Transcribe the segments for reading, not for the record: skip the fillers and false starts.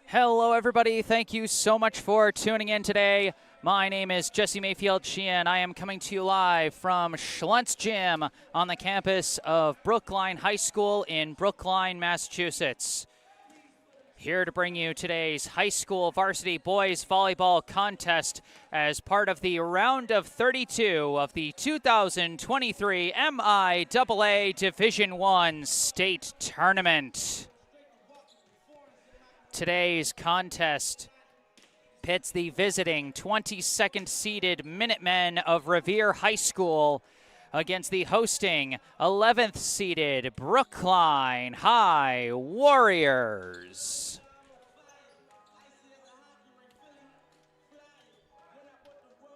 Hello, everybody. Thank you so much for tuning in today. My name is Jesse Mayfield-Sheehan. I am coming to you live from Schluntz Gym on the campus of Brookline High School in Brookline, Massachusetts. Here to bring you today's high school varsity boys volleyball contest as part of the round of 32 of the 2023 MIAA Division I State Tournament. Today's contest pits the visiting 22nd seeded Minutemen of Revere High School against the hosting 11th seeded Brookline High Warriors.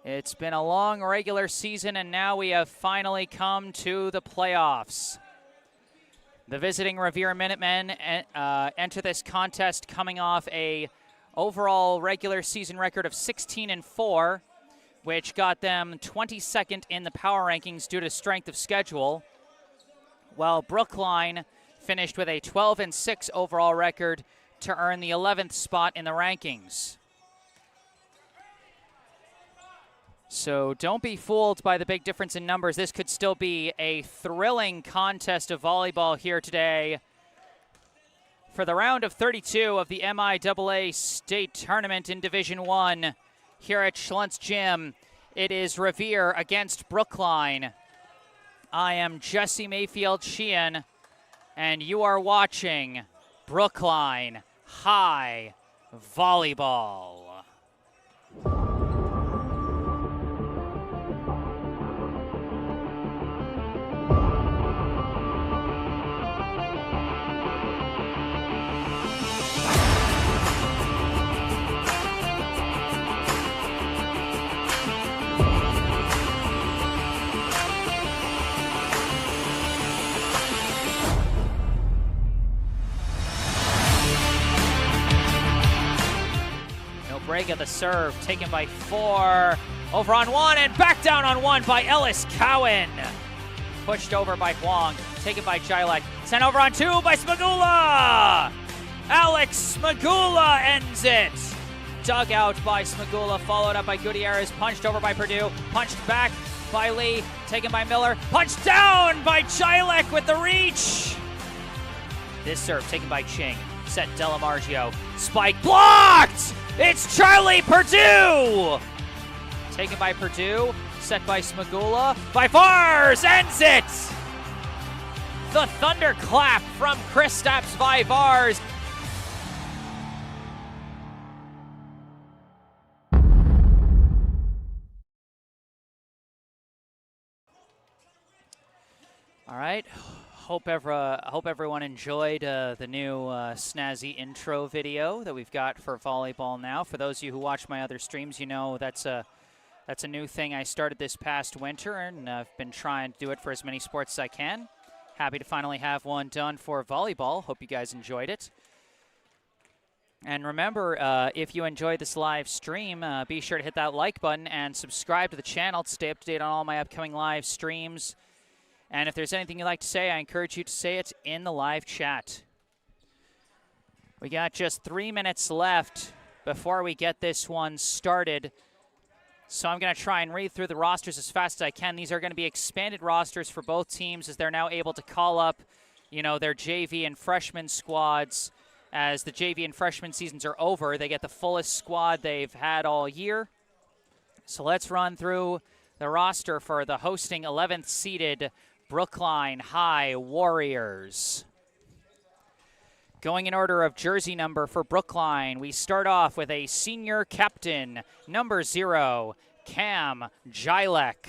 It's been a long regular season, and now we have finally come to the playoffs. The visiting Revere Minutemen enter this contest coming off a overall regular season record of 16-4, which got them 22nd in the power rankings due to strength of schedule, while Brookline finished with a 12-6 overall record to earn the 11th spot in the rankings. So don't be fooled by the big difference in numbers. This could still be a thrilling contest of volleyball here today. For the round of 32 of the MIAA State Tournament in Division I here at Schluntz Gym, it is Revere against Brookline. I am Jesse Mayfield-Sheehan, and you are watching Brookline High Volleyball. Break of the serve, taken by 4, over on 1, and back down on 1 by Ellis Cowan. Pushed over by Huang, taken by Jilek, sent over on 2 by Smagula! Alex Smagula ends it! Dug out by Smagula, followed up by Gutierrez, punched over by Purdue, punched back by Lee, taken by Miller, punched down by Jilek with the reach! This serve taken by Ching, set Delamargio, spike blocked! It's Charlie Purdue! Taken by Purdue, set by Smagula, by Vars, ends it! The thunderclap from Kristaps Vivars. All right. Hope everyone enjoyed the new snazzy intro video that we've got for volleyball now. For those of you who watch my other streams, you know that's a new thing I started this past winter, and I've been trying to do it for as many sports as I can. Happy to finally have one done for volleyball. Hope you guys enjoyed it. And remember, if you enjoyed this live stream, be sure to hit that like button and subscribe to the channel to stay up to date on all my upcoming live streams. And if there's anything you'd like to say, I encourage you to say it in the live chat. We got just 3 minutes left before we get this one started. So I'm going to try and read through the rosters as fast as I can. These are going to be expanded rosters for both teams as they're now able to call up, their JV and freshman squads. As the JV and freshman seasons are over, they get the fullest squad they've had all year. So let's run through the roster for the hosting 11th seeded Brookline High Warriors. Going in order of jersey number for Brookline, we start off with a senior captain, number 0, Cam Jilek.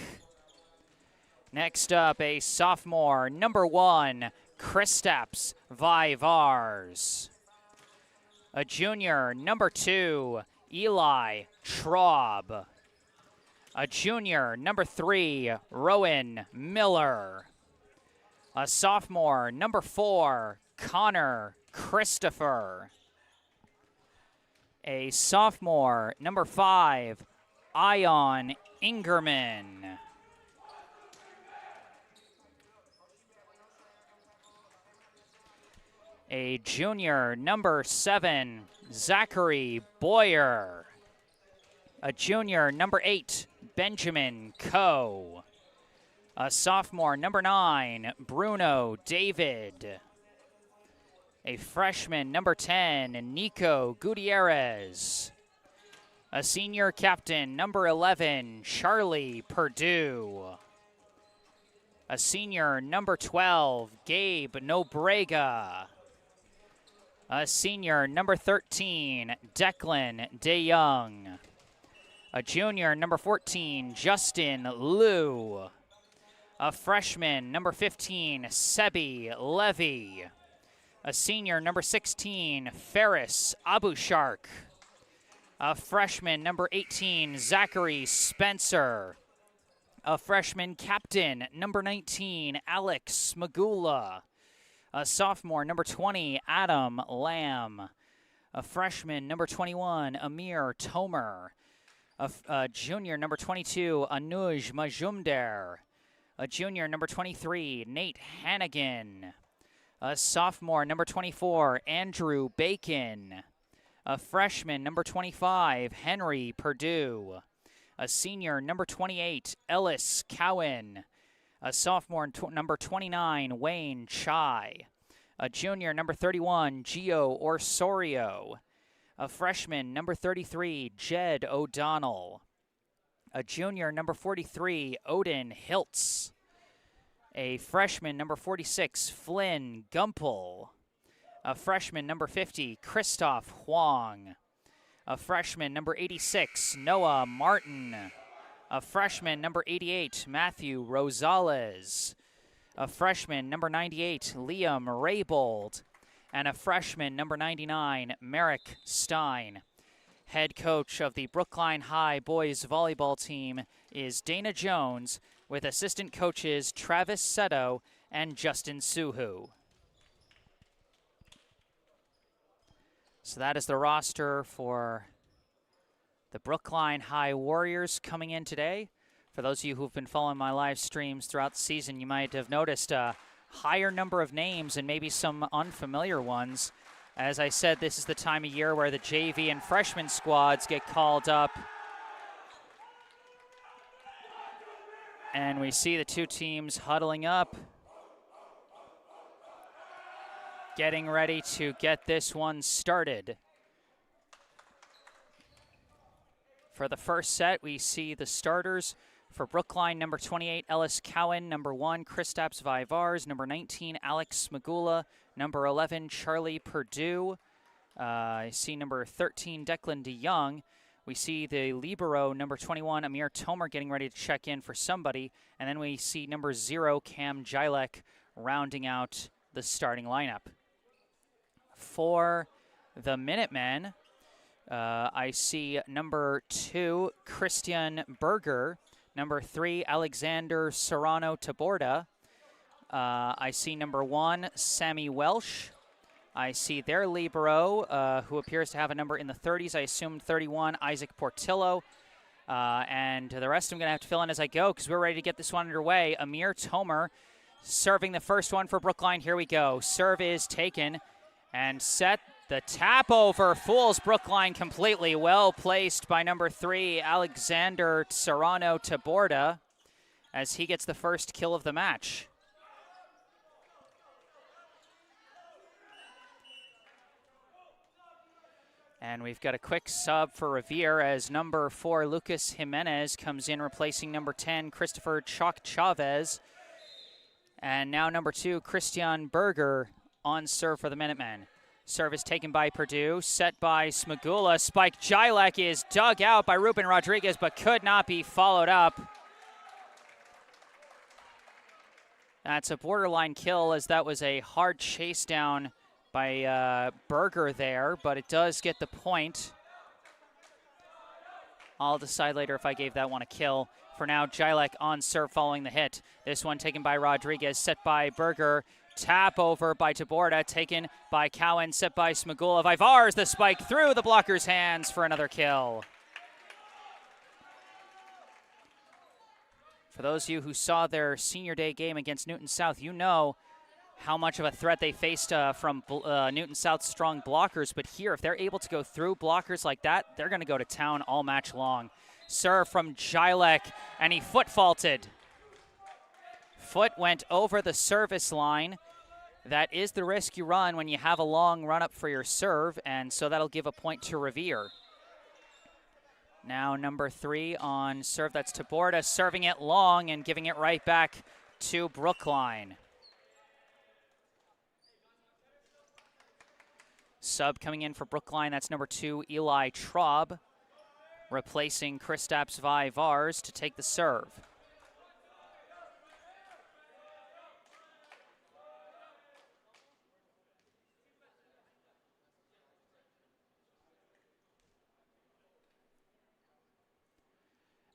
Next up, a sophomore, number 1, Kristaps Vivars. A junior, number 2, Eli Traub. A junior, number 3, Rowan Miller. A sophomore, number 4, Connor Christopher. A sophomore, number 5, Ion Ingerman. A junior, number 7, Zachary Boyer. A junior, number 8, Benjamin Coe. A sophomore, number 9, Bruno David. A freshman, number 10, Nico Gutierrez. A senior captain, number 11, Charlie Perdue. A senior, number 12, Gabe Nobrega. A senior, number 13, Declan DeYoung. A junior, number 14, Justin Liu. A freshman, number 15, Sebi Levy. A senior, number 16, Ferris Abushark. A freshman, number 18, Zachary Spencer. A freshman captain, number 19, Alex Magula. A sophomore, number 20, Adam Lamb. A freshman, number 21, Amir Tomer. A junior, number 22, Anuj Majumder. A junior, number 23, Nate Hannigan. A sophomore, number 24, Andrew Bacon. A freshman, number 25, Henry Perdue. A senior, number 28, Ellis Cowan. A sophomore, number 29, Wayne Chai. A junior, number 31, Gio Orsorio. A freshman, number 33, Jed O'Donnell. A junior, number 43, Odin Hiltz. A freshman, number 46, Flynn Gumpel. A freshman, number 50, Christoph Huang. A freshman, number 86, Noah Martin. A freshman, number 88, Matthew Rosales. A freshman, number 98, Liam Raybold. And a freshman, number 99, Merrick Stein. Head coach of the Brookline High boys volleyball team is Dana Jones, with assistant coaches Travis Seto and Justin Suhu. So that is the roster for the Brookline High Warriors coming in today. For those of you who've been following my live streams throughout the season, you might have noticed a higher number of names and maybe some unfamiliar ones. As I said, this is the time of year where the JV and freshman squads get called up. And we see the two teams huddling up, getting ready to get this one started. For the first set, we see the starters. For Brookline, number 28, Ellis Cowan. Number 1, Kristaps Vivars. Number 19, Alex Magula. Number 11, Charlie Perdue. I see number 13, Declan DeYoung. We see the libero, number 21, Amir Tomer, getting ready to check in for somebody. And then we see number 0, Cam Jilek, rounding out the starting lineup. For the Minutemen, I see number 2, Christian Berger. Number 3, Alexander Serrano Taborda. I see number 1, Sammy Welsh. I see their libero, who appears to have a number in the 30s. I assume 31, Isaac Portillo. And the rest I'm going to have to fill in as I go because we're ready to get this one underway. Amir Tomer serving the first one for Brookline. Here we go. Serve is taken and set. The tap over fools Brookline completely. Well placed by number 3, Alexander Serrano Taborda, as he gets the first kill of the match. And we've got a quick sub for Revere as number 4, Lucas Jimenez, comes in replacing number 10, Christopher Chalk Chavez. And now number 2, Christian Berger on serve for the Minutemen. Serve is taken by Perdue, set by Smagula. Spike Jilek is dug out by Ruben Rodriguez, but could not be followed up. That's a borderline kill, as that was a hard chase down by Berger there, but it does get the point. I'll decide later if I gave that one a kill. For now, Jilek on serve following the hit. This one taken by Rodriguez, set by Berger. Tap over by Taborda, taken by Cowan, set by Smagula. Vivars, the spike through the blocker's hands for another kill. For those of you who saw their senior day game against Newton South, you know how much of a threat they faced from Newton South's strong blockers. But here, if they're able to go through blockers like that, they're going to go to town all match long. Serve from Jilek, and he foot faulted. Foot went over the service line. That is the risk you run when you have a long run up for your serve, and so that'll give a point to Revere. Now number 3 on serve, that's Taborda, serving it long and giving it right back to Brookline. Sub coming in for Brookline, that's number 2, Eli Traub, replacing Kristaps Vivars to take the serve.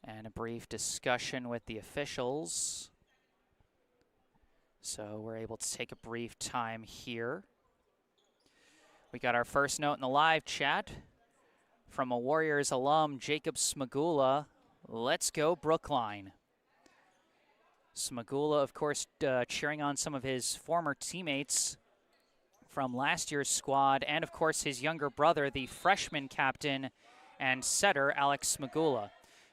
And a brief discussion with the officials. So we're able to take a brief time here. We got our first note in the live chat from a Warriors alum, Jacob Smagula. Let's go Brookline. Smagula, of course, cheering on some of his former teammates from last year's squad, and of course his younger brother, the freshman captain and setter, Alex Smagula.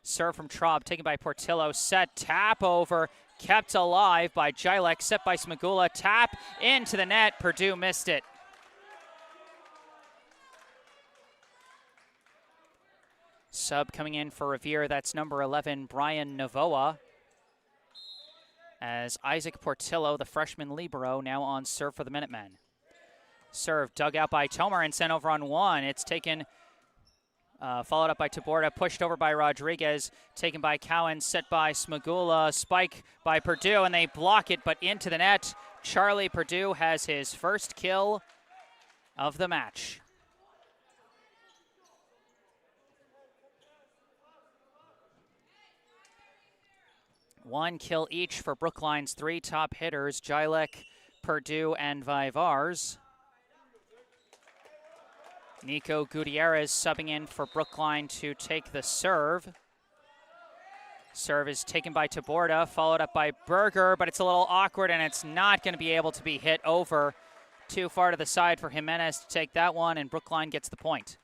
Serve from Traub, taken by Portillo, set, tap over, kept alive by Jilek, set by Smagula, tap into the net, Purdue missed it. Sub coming in for Revere, that's number 11, Brian Navoa. As Isaac Portillo, the freshman libero, now on serve for the Minutemen. Serve dug out by Tomer and sent over on one. It's taken... followed up by Taborda, pushed over by Rodriguez, taken by Cowan, set by Smagula, spike by Purdue, and they block it, but into the net. Charlie Purdue has his first kill of the match. One kill each for Brookline's 3 top hitters, Jilek, Purdue, and Vivars. Nico Gutierrez subbing in for Brookline to take the serve. Serve is taken by Taborda, followed up by Berger, but it's a little awkward and it's not going to be able to be hit over. Too far to the side for Jimenez to take that one, and Brookline gets the point.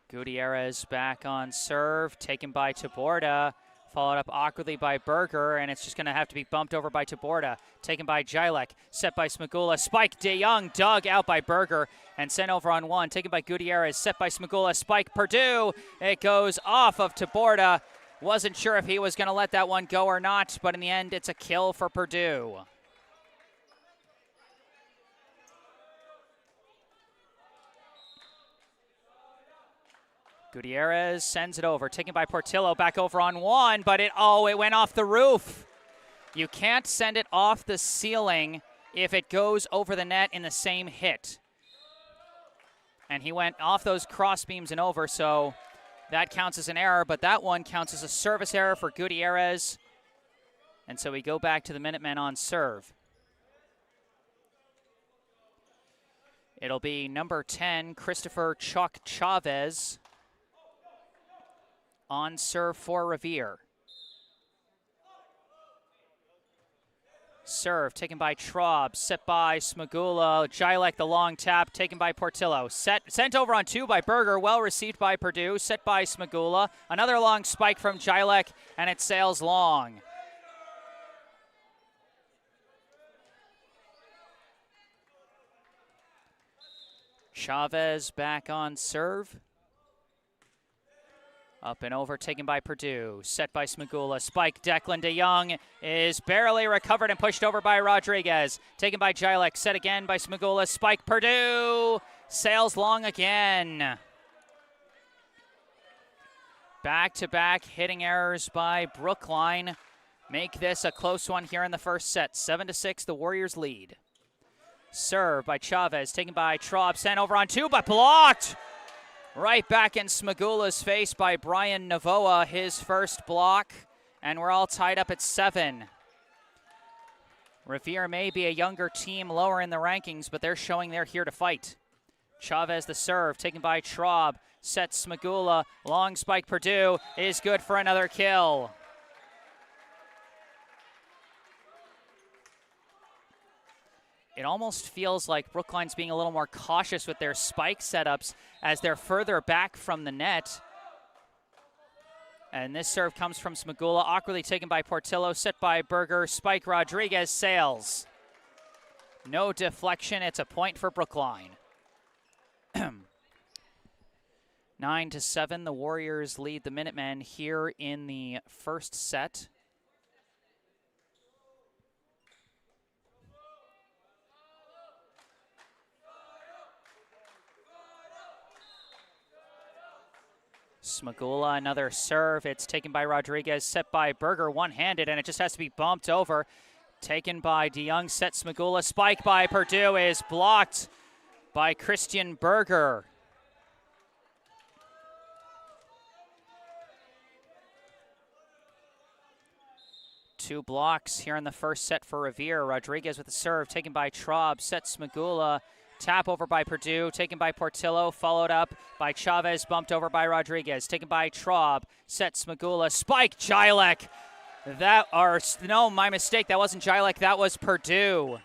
Gutierrez back on serve, taken by Taborda. Followed up awkwardly by Berger, and it's just going to have to be bumped over by Taborda. Taken by Jilek, set by Smagula. Spike DeYoung, dug out by Berger, and sent over on one. Taken by Gutierrez, set by Smagula. Spike Purdue. It goes off of Taborda. Wasn't sure if he was going to let that one go or not, but in the end, it's a kill for Purdue. Gutierrez sends it over, taken by Portillo, back over on one, but it went off the roof. You can't send it off the ceiling if it goes over the net in the same hit. And he went off those cross beams and over, so that counts as an error, but that one counts as a service error for Gutierrez. And so we go back to the Minutemen on serve. It'll be number 10, Christopher Chuck Chavez, on serve for Revere. Serve taken by Traub, set by Smagula. Jilek the long tap, taken by Portillo. Sent over on two by Berger, well received by Purdue, set by Smagula. Another long spike from Jilek, and it sails long. Chavez back on serve. Up and over, taken by Purdue, set by Smagula. Spike, Declan DeYoung is barely recovered and pushed over by Rodriguez. Taken by Jilek, set again by Smagula. Spike, Purdue sails long again. Back-to-back hitting errors by Brookline make this a close one here in the first set. 7-6, the Warriors lead. Serve by Chavez, taken by Traub, sent over on two, but blocked. Right back in Smagula's face by Brian Navoa, his first block, and we're all tied up at 7. Revere may be a younger team lower in the rankings, but they're showing they're here to fight. Chavez the serve, taken by Traub, sets Smagula, long spike Purdue is good for another kill. it almost feels like Brookline's being a little more cautious with their spike setups as they're further back from the net. And this serve comes from Smagula, awkwardly taken by Portillo, set by Berger, spike Rodriguez sails. No deflection, it's a point for Brookline. 9-7, the Warriors lead the Minutemen here in the first set. Smagula, another serve. It's taken by Rodriguez, set by Berger, one-handed, and it just has to be bumped over. Taken by DeYoung, set Smagula. Spike by Purdue is blocked by Christian Berger. Two blocks here in the first set for Revere. Rodriguez with a serve, taken by Traub, set Smagula. Tap over by Purdue, taken by Portillo, followed up by Chavez, bumped over by Rodriguez, taken by Traub, set Smagula, spike Jilek. My mistake, that wasn't Jilek, that was Purdue.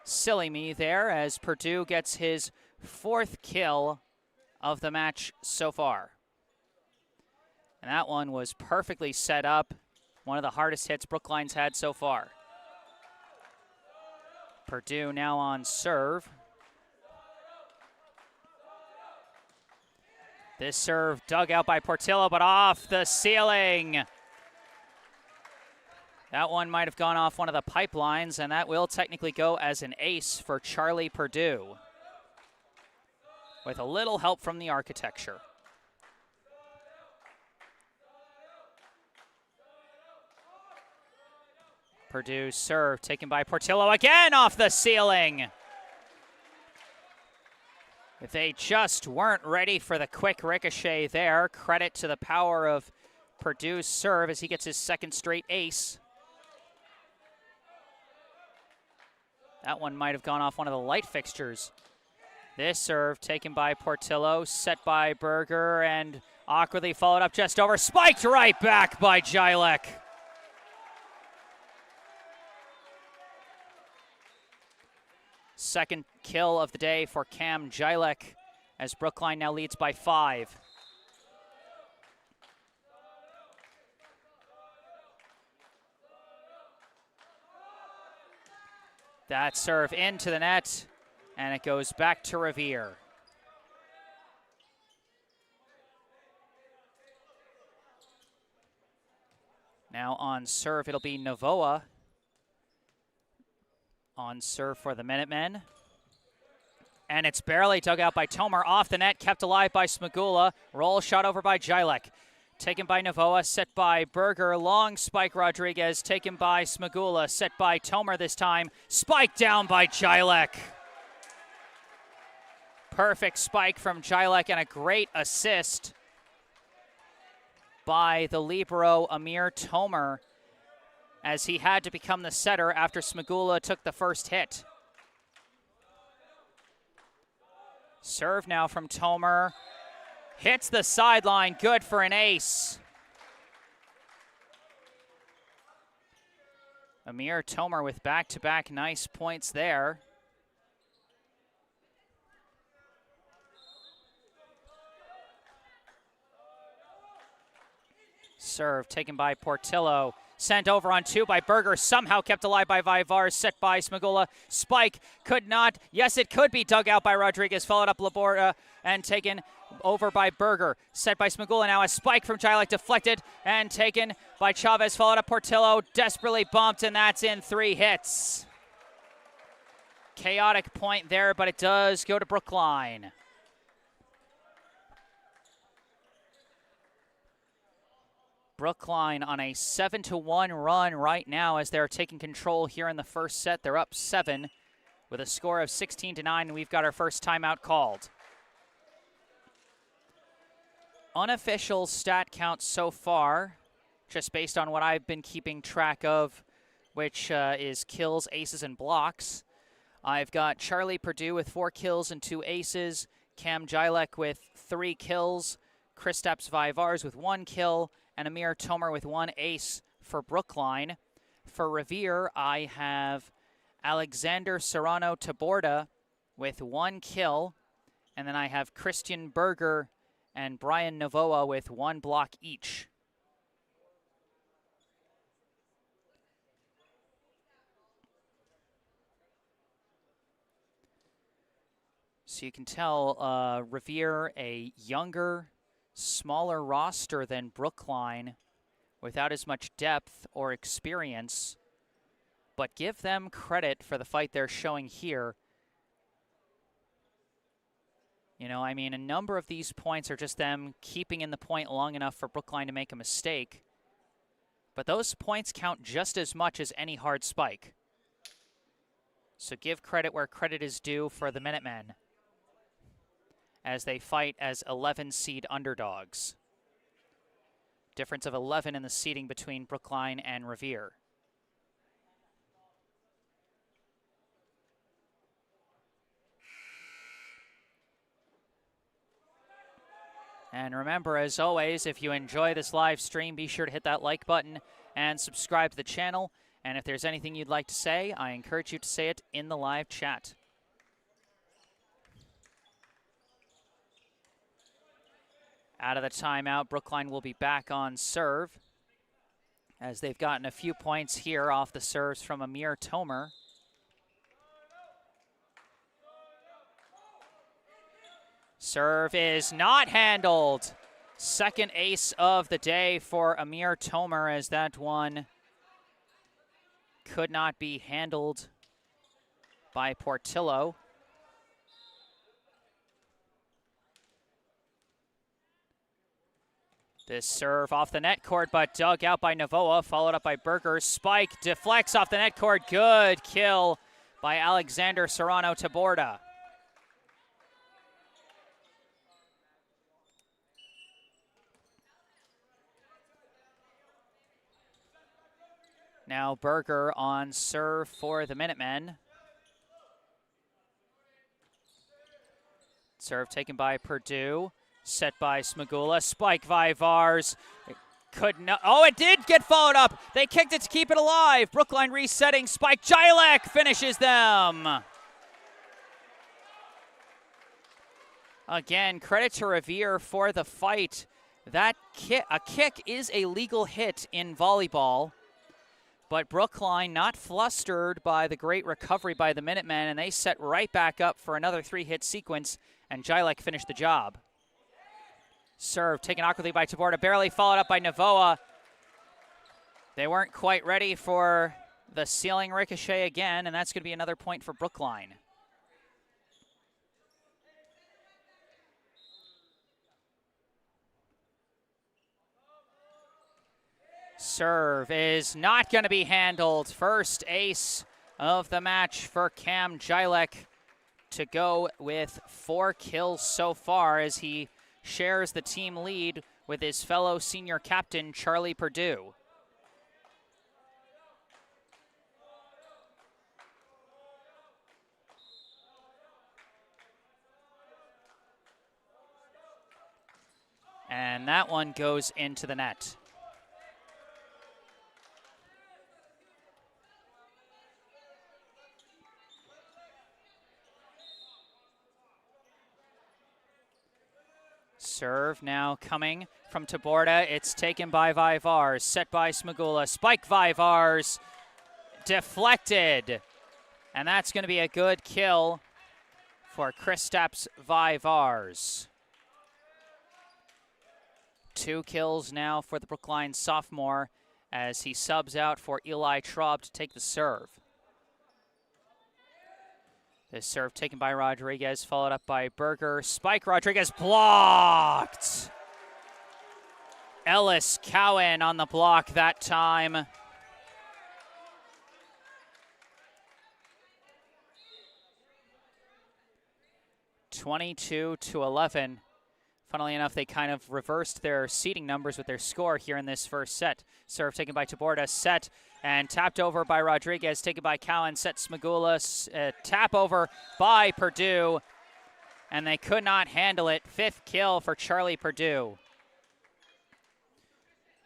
Silly me there as Purdue gets his 4th kill of the match so far. And that one was perfectly set up. One of the hardest hits Brookline's had so far. Purdue now on serve. This serve dug out by Portillo, but off the ceiling. That one might have gone off one of the pipelines, and that will technically go as an ace for Charlie Purdue, with a little help from the architecture. Purdue's serve taken by Portillo again off the ceiling. If they just weren't ready for the quick ricochet there, credit to the power of Purdue's serve as he gets his 2nd straight ace. That one might have gone off one of the light fixtures. This serve taken by Portillo, set by Berger, and awkwardly followed up just over, spiked right back by Jilek. Second kill of the day for Cam Jilek as Brookline now leads by 5. That serve into the net, and it goes back to Revere. Now on serve, it'll be Novoa. On serve for the Minutemen. And it's barely dug out by Tomer. Off the net, kept alive by Smagula. Roll shot over by Jilek. Taken by Novoa, set by Berger. Long spike Rodriguez, taken by Smagula. Set by Tomer this time. Spike down by Jilek. Perfect spike from Jilek and a great assist by the libero Amir Tomer, as he had to become the setter after Smagula took the first hit. Serve now from Tomer. Hits the sideline, good for an ace. Amir Tomer with back-to-back nice points there. Serve taken by Portillo. Sent over on 2 by Berger, somehow kept alive by Vivar, set by Smagula. Spike could not, yes it could be dug out by Rodriguez, followed up Laborda and taken over by Berger. Set by Smagula, now a spike from Jilek, deflected and taken by Chavez, followed up Portillo, desperately bumped, and that's in 3 hits. Chaotic point there, but it does go to Brookline. Brookline on a 7-1 run right now as they're taking control here in the first set. They're up 7 with a score of 16-9, and we've got our first timeout called. Unofficial stat count so far, just based on what I've been keeping track of, which is kills, aces, and blocks. I've got Charlie Purdue with 4 kills and 2 aces, Cam Jilek with 3 kills, Kristaps Vivars with 1 kill, and Amir Tomer with 1 ace for Brookline. For Revere, I have Alexander Serrano Taborda with 1 kill. And then I have Christian Berger and Brian Novoa with 1 block each. So you can tell Revere, a younger, smaller roster than Brookline, without as much depth or experience, but give them credit for the fight they're showing here. You know, I mean, a number of these points are just them keeping in the point long enough for Brookline to make a mistake. But those points count just as much as any hard spike. So give credit where credit is due for the Minutemen as they fight as 11 seed underdogs. Difference of 11 in the seeding between Brookline and Revere. And remember, as always, if you enjoy this live stream, be sure to hit that like button and subscribe to the channel. And if there's anything you'd like to say, I encourage you to say it in the live chat. Out of the timeout, Brookline will be back on serve as they've gotten a few points here off the serves from Amir Tomer. Serve is not handled. Second ace of the day for Amir Tomer, as that one could not be handled by Portillo. This serve off the net cord, but dug out by Novoa, followed up by Berger. Spike deflects off the net cord. Good kill by Alexander Serrano Taborda. Now Berger on serve for the Minutemen. Serve taken by Purdue. Set by Smagula. Spike Vivars. Could not. Oh, it did get followed up. They kicked it to keep it alive. Brookline resetting. Spike Jilek finishes them. Again, credit to Revere for the fight. That a kick is a legal hit in volleyball. But Brookline not flustered by the great recovery by the Minutemen, and they set right back up for another 3-hit sequence, and Jilek finished the job. Serve taken awkwardly by Taborda, barely followed up by Novoa. They weren't quite ready for the ceiling ricochet again, and that's going to be another point for Brookline. Serve is not going to be handled. First ace of the match for Cam Jilek to go with 4 kills so far as he shares the team lead with his fellow senior captain, Charlie Purdue. And that one goes into the net. Serve now coming from Taborda. It's taken by Vivars, set by Smagula. Spike Vivars, deflected. And that's going to be a good kill for Kristaps Vivars. 2 kills now for the Brookline sophomore as he subs out for Eli Traub to take the serve. This serve taken by Rodriguez, followed up by Berger. Spike Rodriguez blocked. Ellis Cowan on the block that time. (22-11). Funnily enough, they kind of reversed their seeding numbers with their score here in this first set. Serve taken by Taborda, set and tapped over by Rodriguez, taken by Cowan, set Smagula, tap over by Purdue, and they could not handle it. 5th kill for Charlie Purdue.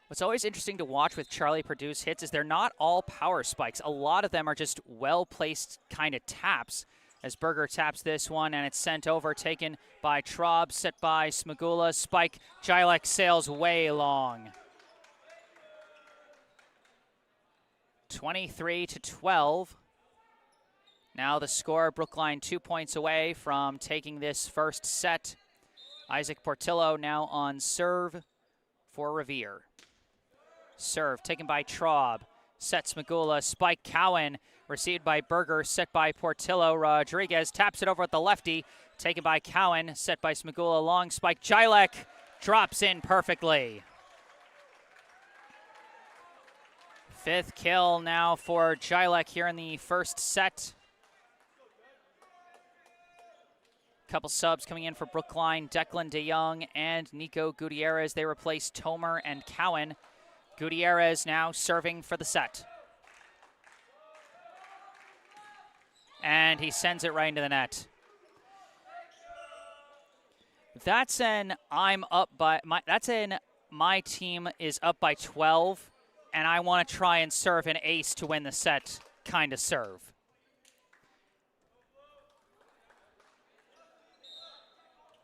What's always interesting to watch with Charlie Purdue's hits is they're not all power spikes. A lot of them are just well-placed kind of taps. As Berger taps this one, and it's sent over, taken by Traub, set by Smagula. Spike, Jilek sails way long. 23-12. Now the score, Brookline 2 points away from taking this first set. Isaac Portillo now on serve for Revere. Serve taken by Traub. Sets Magula. Spike Cowan. Received by Berger. Set by Portillo. Rodriguez taps it over at the lefty. Taken by Cowan. Set by Smagula. Long spike. Jilek drops in perfectly. Fifth kill now for Jilek here in the first set. Couple subs coming in for Brookline. Declan DeYoung and Nico Gutierrez. They replace Tomer and Cowan. Gutierrez now serving for the set. And he sends it right into the net. That's an my team is up by 12 and I want to try and serve an ace to win the set kind of serve.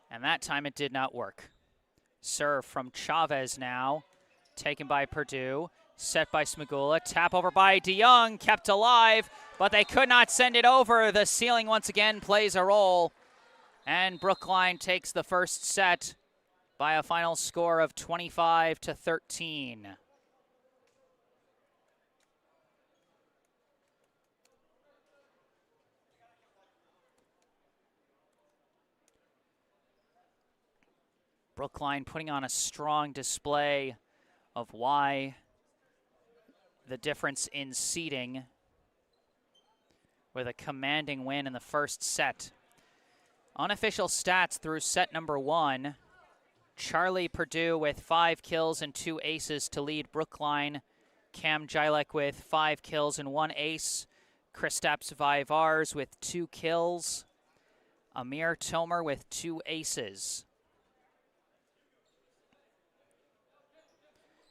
And that time it did not work. Serve from Chavez now. Taken by Purdue, set by Smagula, tap over by DeYoung, kept alive, but they could not send it over. The ceiling once again plays a role, and Brookline takes the first set by a final score of 25-13. Brookline putting on a strong display of why the difference in seeding with a commanding win in the first set. Unofficial stats through set number 1. Charlie Purdue with 5 kills and 2 aces to lead Brookline. Cam Jilek with 5 kills and 1 ace. Kristaps Vivars with 2 kills. Amir Tomer with 2 aces.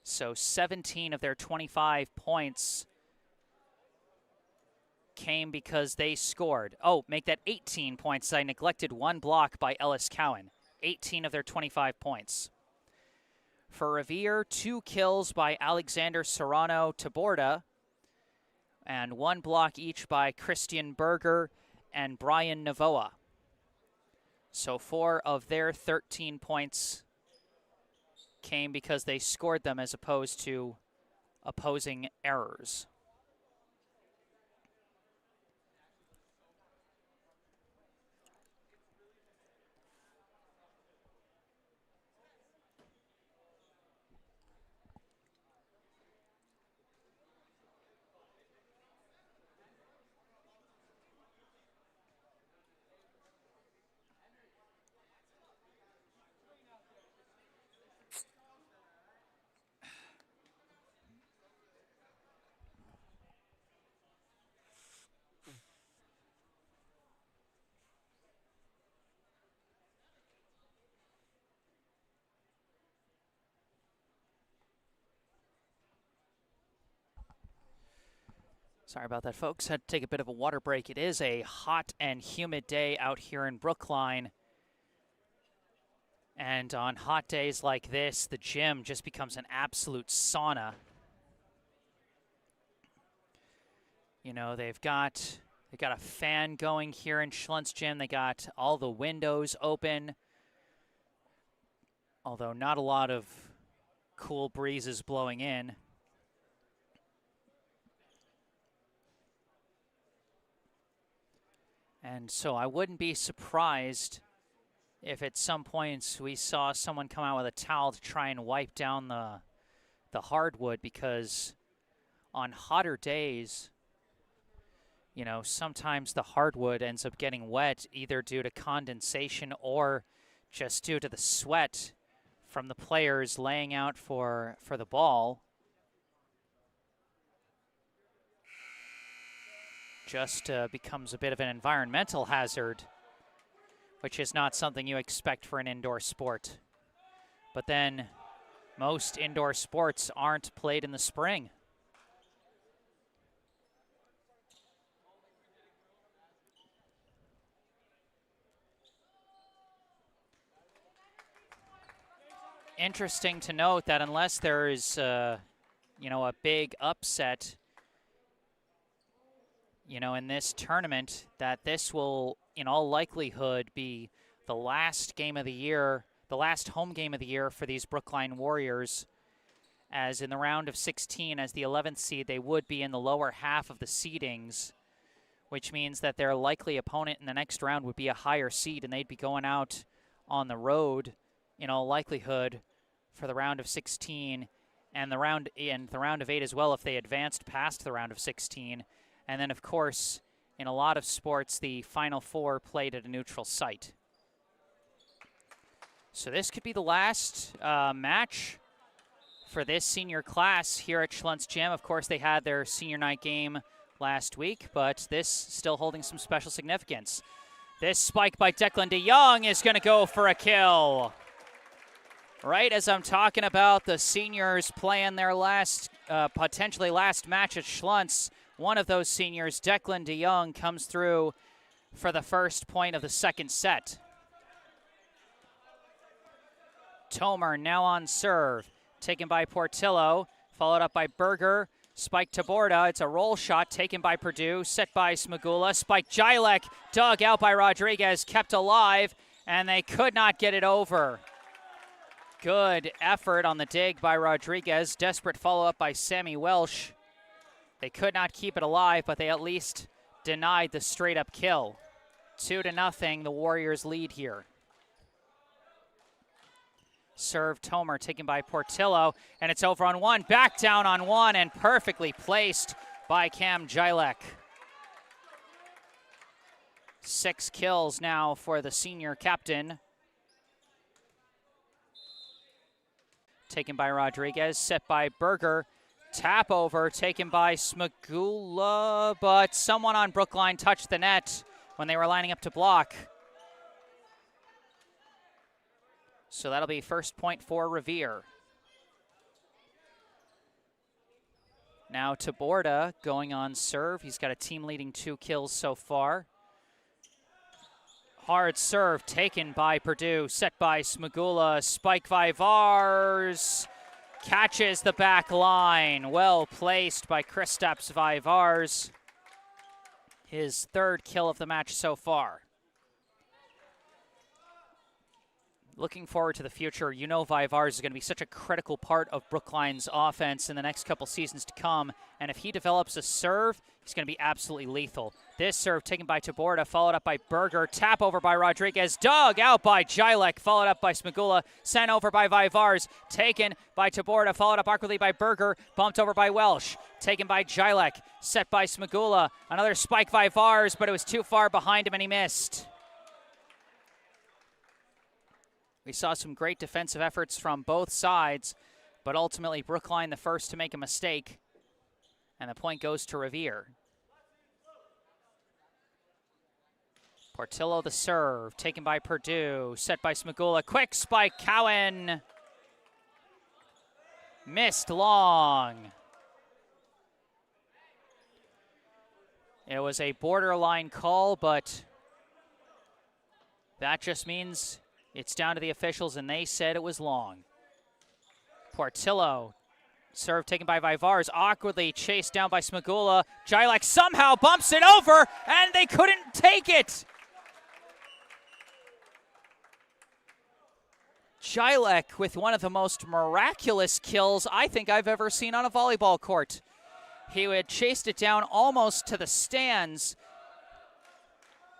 So 17 of their 25 points came because they scored. Oh, make that 18 points. I neglected one block by Ellis Cowan. 18 of their 25 points. For Revere, 2 kills by Alexander Serrano Taborda, and 1 block each by Christian Berger and Brian Navoa. So 4 of their 13 points came because they scored them as opposed to opposing errors. Sorry about that, folks. Had to take a bit of a water break. It is a hot and humid day out here in Brookline. And on hot days like this, the gym just becomes an absolute sauna. You know, they've got a fan going here in Schlunt's gym. They got all the windows open. Although not a lot of cool breezes blowing in. And so I wouldn't be surprised if at some points we saw someone come out with a towel to try and wipe down the hardwood, because on hotter days, you know, sometimes the hardwood ends up getting wet either due to condensation or just due to the sweat from the players laying out for the ball. Just becomes a bit of an environmental hazard, which is not something you expect for an indoor sport. But then Most indoor sports aren't played in the spring. Interesting to note that unless there is, a big upset, in this tournament, that this will, in all likelihood, be the last game of the year, the last home game of the year for these Brookline Warriors, as in the round of 16, as the 11th seed, they would be in the lower half of the seedings, which means that their likely opponent in the next round would be a higher seed, and they'd be going out on the road, in all likelihood, for the round of 16 and the round of 8 as well if they advanced past the round of 16. And then, of course, in a lot of sports, the Final Four played at a neutral site. So this could be the last match for this senior class here at Schlunz Gym. Of course, they had their senior night game last week, but this still holding some special significance. This spike by Declan DeYoung is going to go for a kill. Right as I'm talking about the seniors playing their last, potentially last match at Schlunz, one of those seniors, Declan DeYoung, comes through for the first point of the second set. Tomer now on serve, taken by Portillo, followed up by Berger. Spike to Borda. It's a roll shot taken by Purdue, set by Smagula. Spike Jilek, dug out by Rodriguez, kept alive, and they could not get it over. Good effort on the dig by Rodriguez. Desperate follow-up by Sammy Welsh. They could not keep it alive, but they at least denied the straight-up kill. 2-0, the Warriors lead here. Serve Tomer, taken by Portillo, and it's over on one. Back down on one, and perfectly placed by Cam Jilek. 6 kills now for the senior captain. Taken by Rodriguez, set by Berger. Tap over, taken by Smagula, but someone on Brookline touched the net when they were lining up to block. So that'll be first point for Revere. Now to Borda, going on serve. He's got a team-leading 2 kills so far. Hard serve taken by Purdue, set by Smagula. Spike Vivars catches the back line. Well placed by Kristaps Vivars. His 3rd kill of the match so far. Looking forward to the future, Vivars is going to be such a critical part of Brookline's offense in the next couple seasons to come. And if he develops a serve, he's going to be absolutely lethal. This serve taken by Taborda, followed up by Berger. Tap over by Rodriguez, dug out by Jilek, followed up by Smagula. Sent over by Vivars, taken by Taborda, followed up awkwardly by Berger. Bumped over by Welsh, taken by Jilek, set by Smagula. Another spike Vivars, but it was too far behind him and he missed. We saw some great defensive efforts from both sides, but ultimately Brookline the first to make a mistake, and the point goes to Revere. Portillo the serve, taken by Purdue, set by Smagula. Quick spike, Cowan. Missed long. It was a borderline call, but that just means it's down to the officials, and they said it was long. Portillo, serve taken by Vivars, awkwardly chased down by Smagula. Jilek somehow bumps it over, and they couldn't take it. Jilek with one of the most miraculous kills I think I've ever seen on a volleyball court. He had chased it down almost to the stands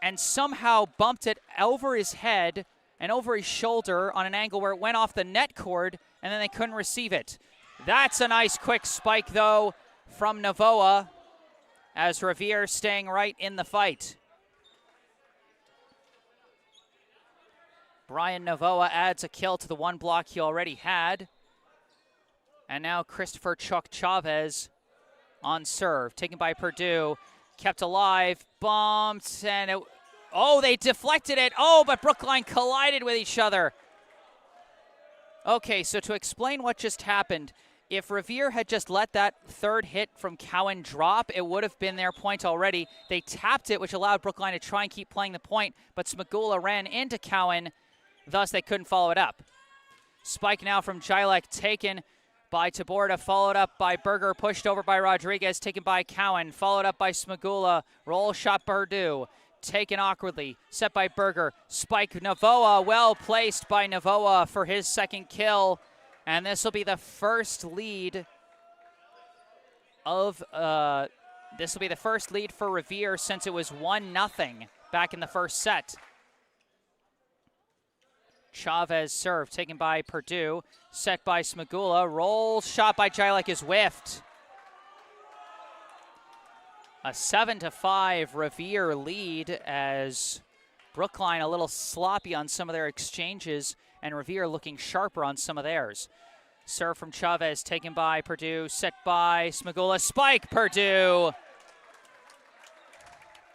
and somehow bumped it over his head and over his shoulder on an angle where it went off the net cord, and then they couldn't receive it. That's a nice quick spike, though, from Novoa, as Revere staying right in the fight. Brian Novoa adds a kill to the 1 block he already had. And now Christopher Chuck Chavez on serve, taken by Purdue, kept alive, bumped, and it... Oh, they deflected it. Oh, but Brookline collided with each other. Okay, so to explain what just happened, if Revere had just let that third hit from Cowan drop, it would have been their point already. They tapped it, which allowed Brookline to try and keep playing the point, but Smagula ran into Cowan, thus they couldn't follow it up. Spike now from Jilek, taken by Taborda, followed up by Berger, pushed over by Rodriguez, taken by Cowan, followed up by Smagula, roll shot Purdue, taken awkwardly, set by Berger, spike Navoa, well placed by Navoa for his second kill, and this will be the first lead of this will be the first lead for Revere since it was 1-0 back in the first set. Chavez serve taken by Purdue, set by Smagula, roll shot by Jilek is whiffed. A 7-5 Revere lead as Brookline a little sloppy on some of their exchanges and Revere looking sharper on some of theirs. Serve from Chavez taken by Purdue, set by Smagula, spike Purdue.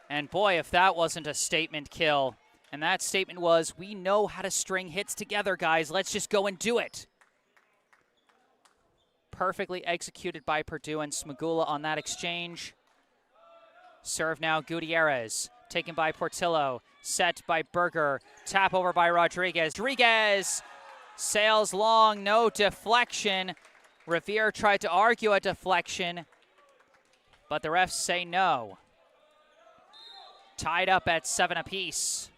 And boy, if that wasn't a statement kill. And that statement was, we know how to string hits together, guys. Let's just go and do it. Perfectly executed by Purdue and Smagula on that exchange. Serve now Gutierrez, taken by Portillo, set by Berger, tap over by Rodriguez. Rodriguez sails long, no deflection. Revere tried to argue a deflection, but the refs say no. Tied up at 7 apiece.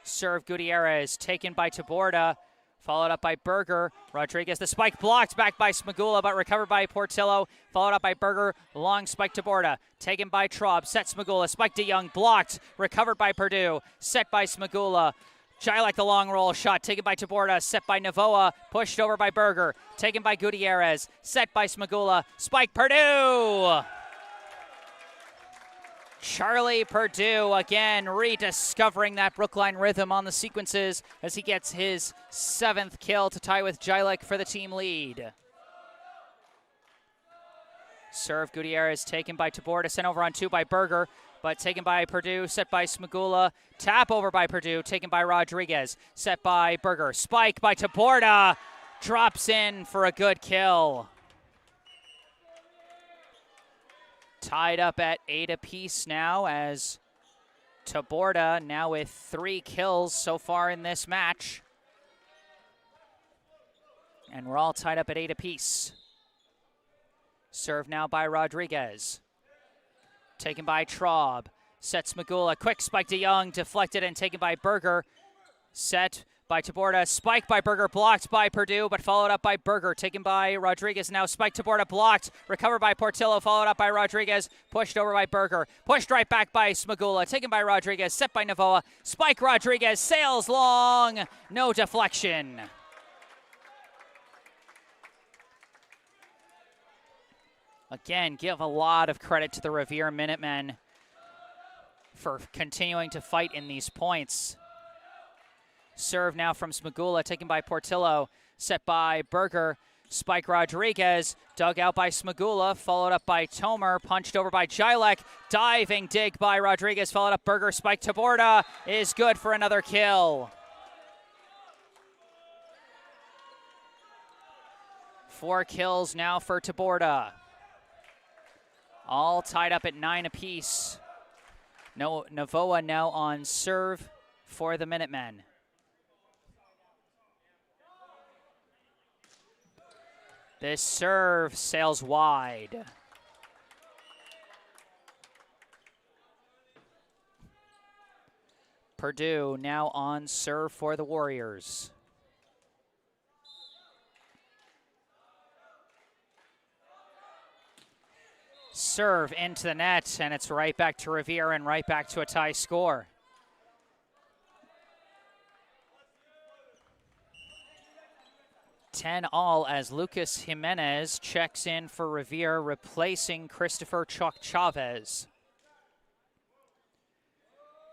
Serve Gutierrez, taken by Taborda, followed up by Berger. Rodriguez, the spike blocked back by Smagula, but recovered by Portillo, followed up by Berger. Long spike Taborda, taken by Traub, set Smagula, spike DeYoung, blocked, recovered by Purdue, set by Smagula. Jilek, the long roll shot, taken by Taborda, set by Navoa, pushed over by Berger, taken by Gutierrez, set by Smagula, spike Purdue! Charlie Purdue again rediscovering that Brookline rhythm on the sequences as he gets his 7th kill to tie with Jilek for the team lead. Serve Gutierrez taken by Taborda, sent over on 2 by Berger, but taken by Purdue, set by Smagula. Tap over by Purdue, taken by Rodriguez, set by Berger. Spike by Taborda, drops in for a good kill. Tied up at 8 apiece now as Taborda now with 3 kills so far in this match. And we're all tied up at 8 apiece. Serve now by Rodriguez. Taken by Traub. Sets Smagula. Quick spike to Young. Deflected and taken by Berger. Set by Taborda. Spike by Berger. Blocked by Purdue, but followed up by Berger. Taken by Rodriguez. Now spike Taborda. Blocked. Recovered by Portillo. Followed up by Rodriguez. Pushed over by Berger. Pushed right back by Smagula. Taken by Rodriguez. Set by Navoa. Spike Rodriguez. Sails long. No deflection. Again, give a lot of credit to the Revere Minutemen for continuing to fight in these points. Serve now from Smagula, taken by Portillo, set by Berger. Spike Rodriguez, dug out by Smagula, followed up by Tomer, punched over by Jilek. Diving dig by Rodriguez, followed up Berger. Spike Taborda is good for another kill. 4 kills now for Taborda. All tied up at 9 apiece. Navoa now on serve for the Minutemen. This serve sails wide. Purdue now on serve for the Warriors. Serve into the net, and it's right back to Revere and right back to a tie score. Ten all as Lucas Jimenez checks in for Revere, replacing Christopher Chuck Chavez.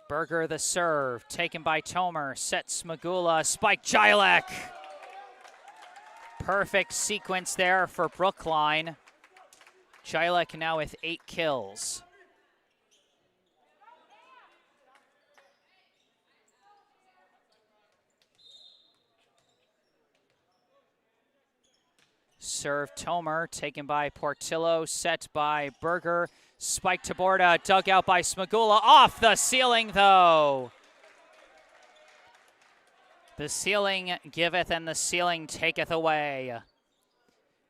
Berger the serve, taken by Tomer, sets Smagula, spike Jilek. Perfect sequence there for Brookline. Jilek now with 8 kills. Serve Tomer, taken by Portillo, set by Berger. Spike to Borda, dug out by Smagula. Off the ceiling, though. The ceiling giveth and the ceiling taketh away.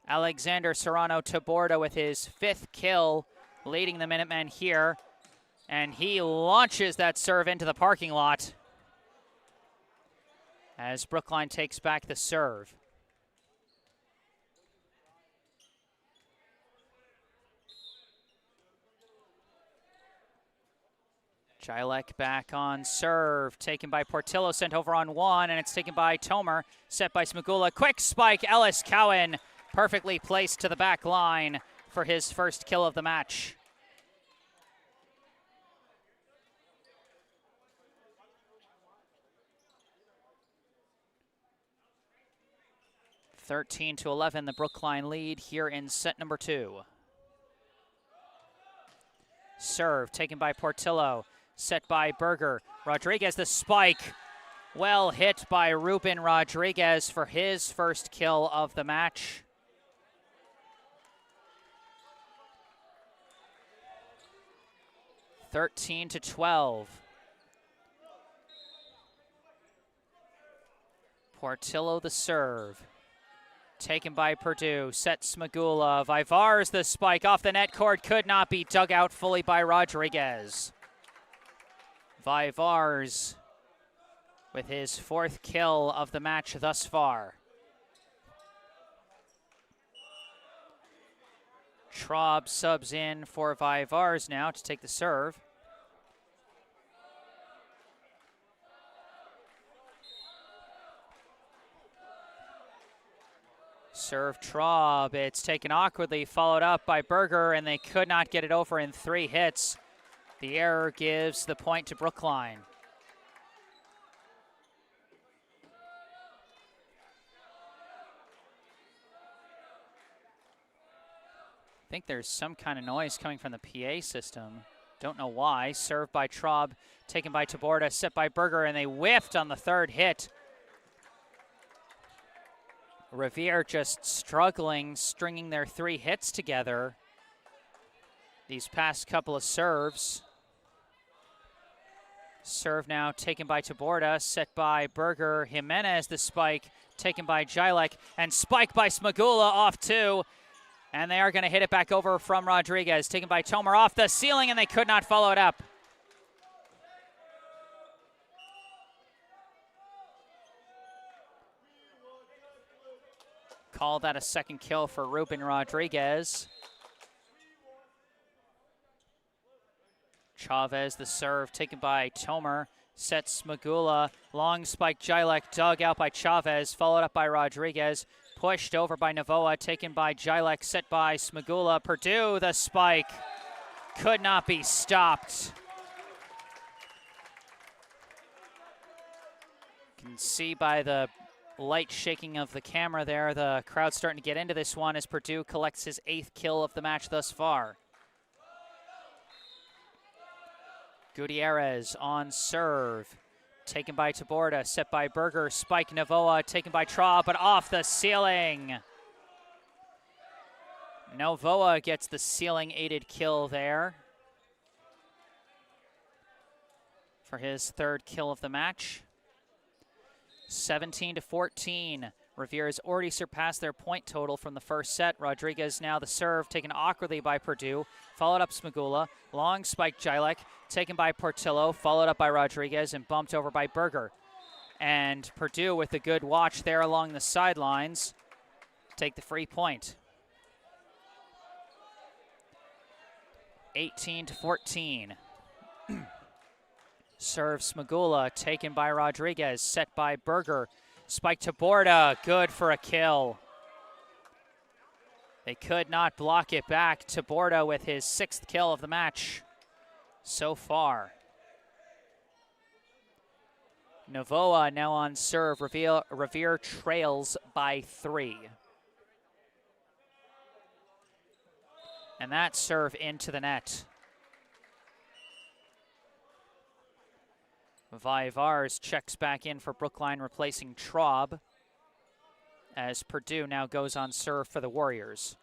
Alexander Serrano to Borda with his 5th kill, leading the Minutemen here. And he launches that serve into the parking lot as Brookline takes back the serve. Jilek back on serve, taken by Portillo, sent over on 1, and it's taken by Tomer, set by Smagula. Quick spike, Ellis Cowan, perfectly placed to the back line for his 1st kill of the match. (13-11), the Brookline lead here in set number 2. Serve, taken by Portillo. Set by Berger. Rodriguez, the spike. Well hit by Ruben Rodriguez for his 1st kill of the match. (13-12). Portillo the serve. Taken by Purdue, set Smagula. Vivars the spike off the net cord, could not be dug out fully by Rodriguez. Vivars with his 4th kill of the match thus far. Traub subs in for Vivars now to take the serve. Serve Traub, it's taken awkwardly, followed up by Berger, and they could not get it over in 3 hits. The error gives the point to Brookline. I think there's some kind of noise coming from the PA system. Don't know why. Served by Traub, taken by Taborda, set by Berger, and they whiffed on the 3rd hit. Revere just struggling, stringing their 3 hits together these past couple of serves. Serve now taken by Taborda, set by Berger. Jimenez the spike, taken by Jilek, and spike by Smagula off 2. And they are going to hit it back over from Rodriguez, taken by Tomer off the ceiling, and they could not follow it up. Call that a 2nd kill for Ruben Rodriguez. Chavez the serve, taken by Tomer, sets Smagula, long spike Jilek, dug out by Chavez, followed up by Rodriguez, pushed over by Navoa, taken by Jilek, set by Smagula. Purdue the spike, could not be stopped. You can see by the light shaking of the camera there, the crowd's starting to get into this one as Purdue collects his 8th kill of the match thus far. Gutierrez on serve, taken by Taborda, set by Berger, spike Navoa, taken by Traub, but off the ceiling. Navoa gets the ceiling-aided kill there for his 3rd kill of the match. 17-14. Revere has already surpassed their point total from the 1st set. Rodriguez now the serve, taken awkwardly by Purdue, followed up Smagula, long spike Jilek, taken by Portillo, followed up by Rodriguez, and bumped over by Berger. And Purdue with a good watch there along the sidelines, take the free point. 18-14. Serve Smagula, taken by Rodriguez, set by Berger. Spike to Borda, good for a kill. They could not block it back. To Borda with his 6th kill of the match so far. Navoa now on serve. Revere trails by 3. And that serve into the net. Vivars checks back in for Brookline, replacing Traub. as Purdue now goes on serve for the Warriors.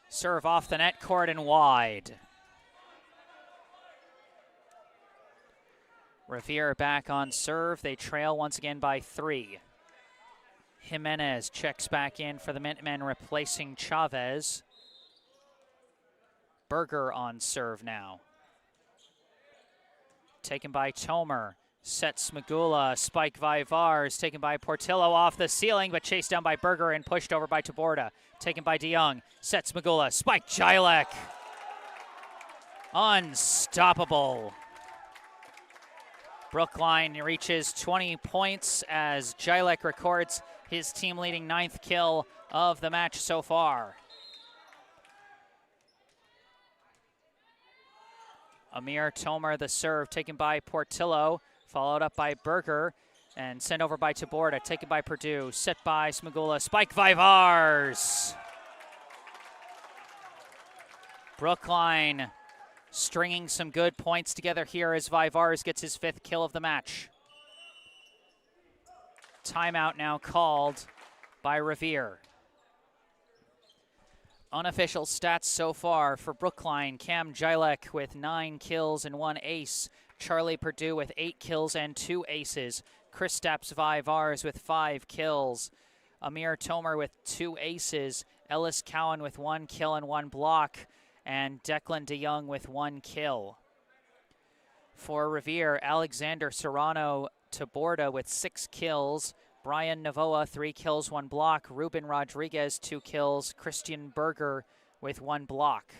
Serve off the net court and wide. Revere back on serve. They trail once again by 3. Jimenez checks back in for the Minutemen, replacing Chavez. Berger on serve now. Taken by Tomer. Sets Smagula. Spike Vivars. Taken by Portillo off the ceiling, but chased down by Berger and pushed over by Taborda. Taken by DeYoung. Sets Smagula. Spike Jilek. Unstoppable. Brookline reaches 20 points as Jilek records his team-leading 9th kill of the match so far. Amir Tomer, the serve, taken by Portillo, followed up by Berger, and sent over by Taborda, taken by Purdue, set by Smagula, Spike Vivars. Brookline stringing some good points together here as Vivars gets his 5th kill of the match. Timeout now called by Revere. Unofficial stats so far for Brookline: Cam Jilek with 9 kills and 1 ace. Charlie Purdue with 8 kills and 2 aces. Kristaps Vivars with 5 kills. Amir Tomer with 2 aces. Ellis Cowan with 1 kill and 1 block. And Declan DeYoung with 1 kill. For Revere, Alexander Serrano Taborda with 6 kills. Brian Navoa, 3 kills, 1 block. Ruben Rodriguez, 2 kills. Christian Berger with 1 block.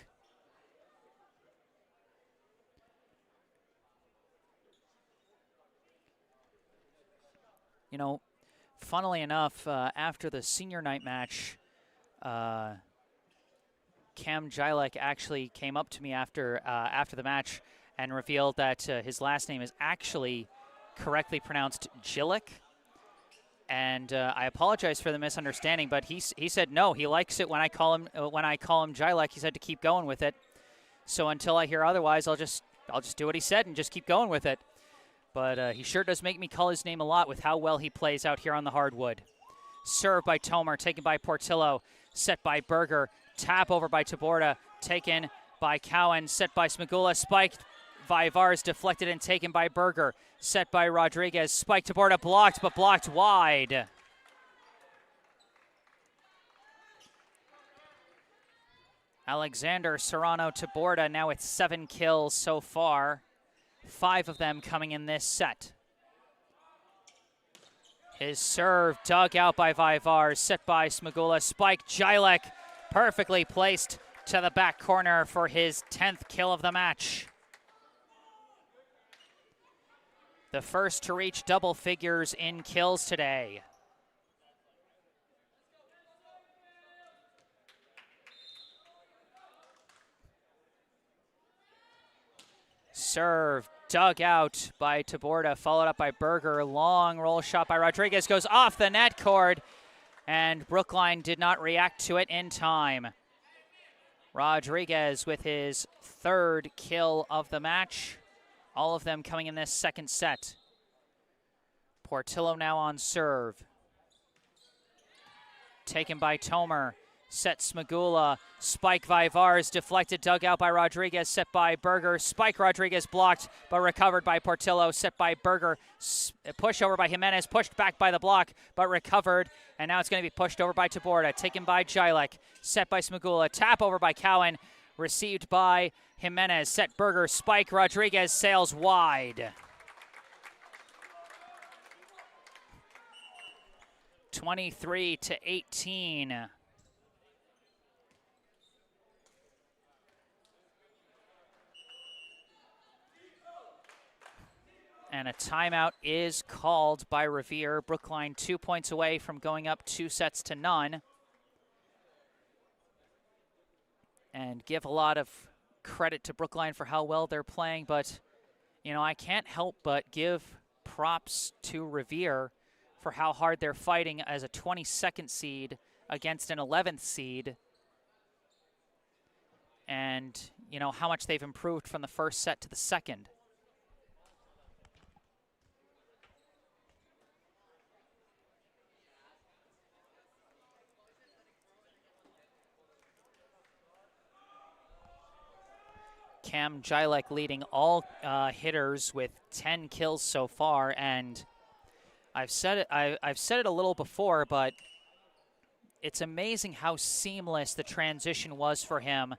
You know, funnily enough, after the senior night match, Cam Jilek actually came up to me after the match and revealed that his last name is actually correctly pronounced Jilek. And I apologize for the misunderstanding, but he said no, he likes it when I call him Jilek. He said to keep going with it. So until I hear otherwise, I'll just do what he said and just keep going with it. But he sure does make me call his name a lot with how well he plays out here on the hardwood. Served by Tomer, taken by Portillo, set by Berger, tap over by Taborda, taken by Cowan, set by Smagula, spiked. Vivars deflected and taken by Berger, set by Rodriguez, spiked Taborda, blocked, but blocked wide. Alexander Serrano Taborda now with 7 kills so far, 5 of them coming in this set. His serve dug out by Vivars, set by Smagula, spike Jilek, perfectly placed to the back corner for his 10th kill of the match. The first to reach double figures in kills today. Serve dug out by Taborda, followed up by Berger. Long roll shot by Rodriguez goes off the net cord, and Brookline did not react to it in time. Rodriguez with his 3rd kill of the match. All of them coming in this second set. Portillo now on serve. Taken by Tomer. Set Smagula. Spike Vivars deflected, dug out by Rodriguez, set by Berger. Spike Rodriguez blocked, but recovered by Portillo, set by Berger. Push over by Jimenez, pushed back by the block, but recovered. And now it's going to be pushed over by Taborda, taken by Jilek, set by Smagula. Tap over by Cowan, received by Jimenez, set Berger, spike Rodriguez, sails wide. 23-18. And a timeout is called by Revere. Brookline 2 points away from going up 2-0. And give a lot of credit to Brookline for how well they're playing, but, you know, I can't help but give props to Revere for how hard they're fighting as a 22nd seed against an 11th seed. And, you know, how much they've improved from the first set to the second. Cam Jilek leading all hitters with 10 kills so far, and I've said it a little before, but it's amazing how seamless the transition was for him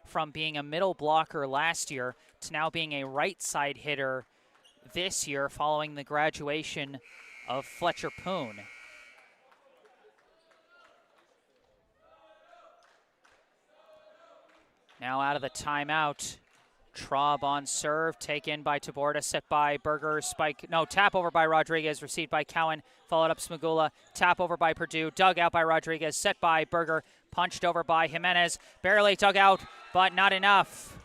from being a middle blocker last year to now being a right side hitter this year following the graduation of Fletcher Poon. Now out of the timeout, Traub on serve, taken by Taborda, set by Berger, spike, no, tap over by Rodriguez, received by Cowan, followed up Smagula, tap over by Purdue, dug out by Rodriguez, set by Berger, punched over by Jimenez, barely dug out, but not enough.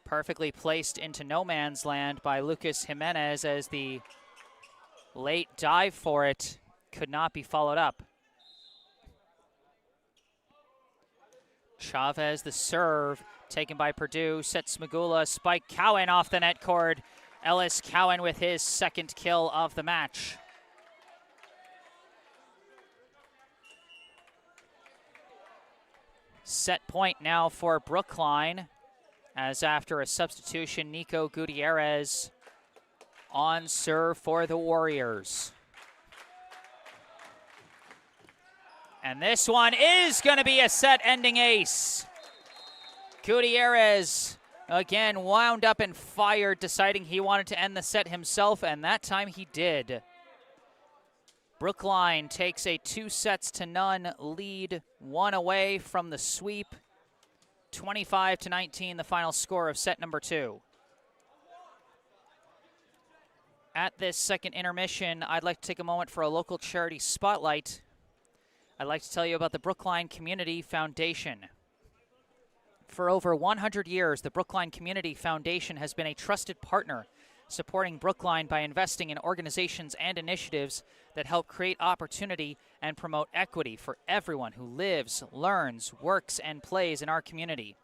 Perfectly placed into no man's land by Lucas Jimenez as the late dive for it could not be followed up. Chavez, the serve, taken by Purdue, sets Smagula, spike Cowan off the net cord. Ellis Cowan with his second kill of the match. Set point now for Brookline, as after a substitution, Nico Gutierrez on serve for the Warriors. And this one is going to be a set-ending ace. Gutierrez, again, wound up and fired, deciding he wanted to end the set himself, and that time he did. Brookline takes a 2-0 lead, one away from the sweep. 25-19, the final score of set number 2. At this second intermission, I'd like to take a moment for a local charity spotlight. I'd like to tell you about the Brookline Community Foundation. For over 100 years, the Brookline Community Foundation has been a trusted partner, supporting Brookline by investing in organizations and initiatives that help create opportunity and promote equity for everyone who lives, learns, works, and plays in our community.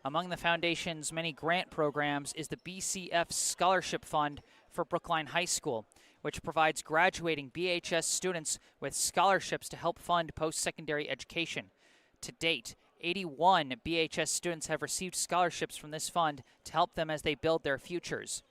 Among the foundation's many grant programs is the BCF Scholarship Fund for Brookline High School, which provides graduating BHS students with scholarships to help fund post-secondary education. To date, 81 BHS students have received scholarships from this fund to help them as they build their futures.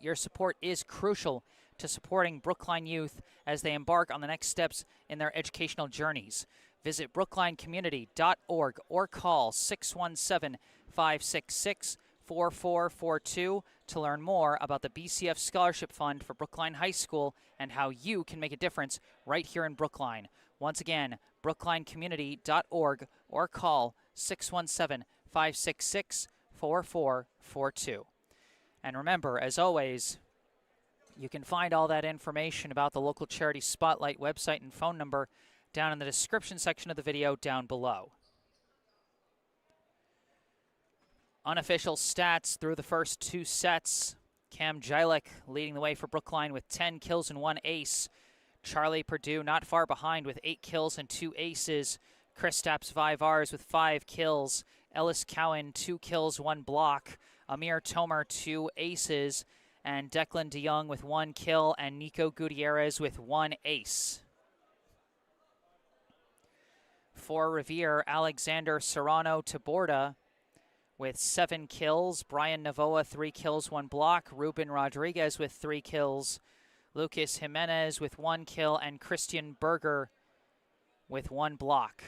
Your support is crucial to supporting Brookline youth as they embark on the next steps in their educational journeys. Visit brooklinecommunity.org or call 617-566-4442 to learn more about the BCF Scholarship Fund for Brookline High School and how you can make a difference right here in Brookline. Once again, brooklinecommunity.org or call 617-566-4442. And remember, as always, you can find all that information about the local charity spotlight website and phone number down in the description section of the video down below. Unofficial stats through the first 2 sets. Cam Jilek leading the way for Brookline with 10 kills and 1 ace. Charlie Purdue not far behind with 8 kills and 2 aces. Kristaps Vivars with 5 kills. Ellis Cowan 2 kills, 1 block. Amir Tomer 2 aces. And Declan DeYoung with 1 kill and Nico Gutierrez with 1 ace. For Revere, Alexander Serrano Taborda with 7 kills. Brian Navoa, 3 kills, 1 block. Ruben Rodriguez with 3 kills. Lucas Jimenez with 1 kill. And Christian Berger with 1 block.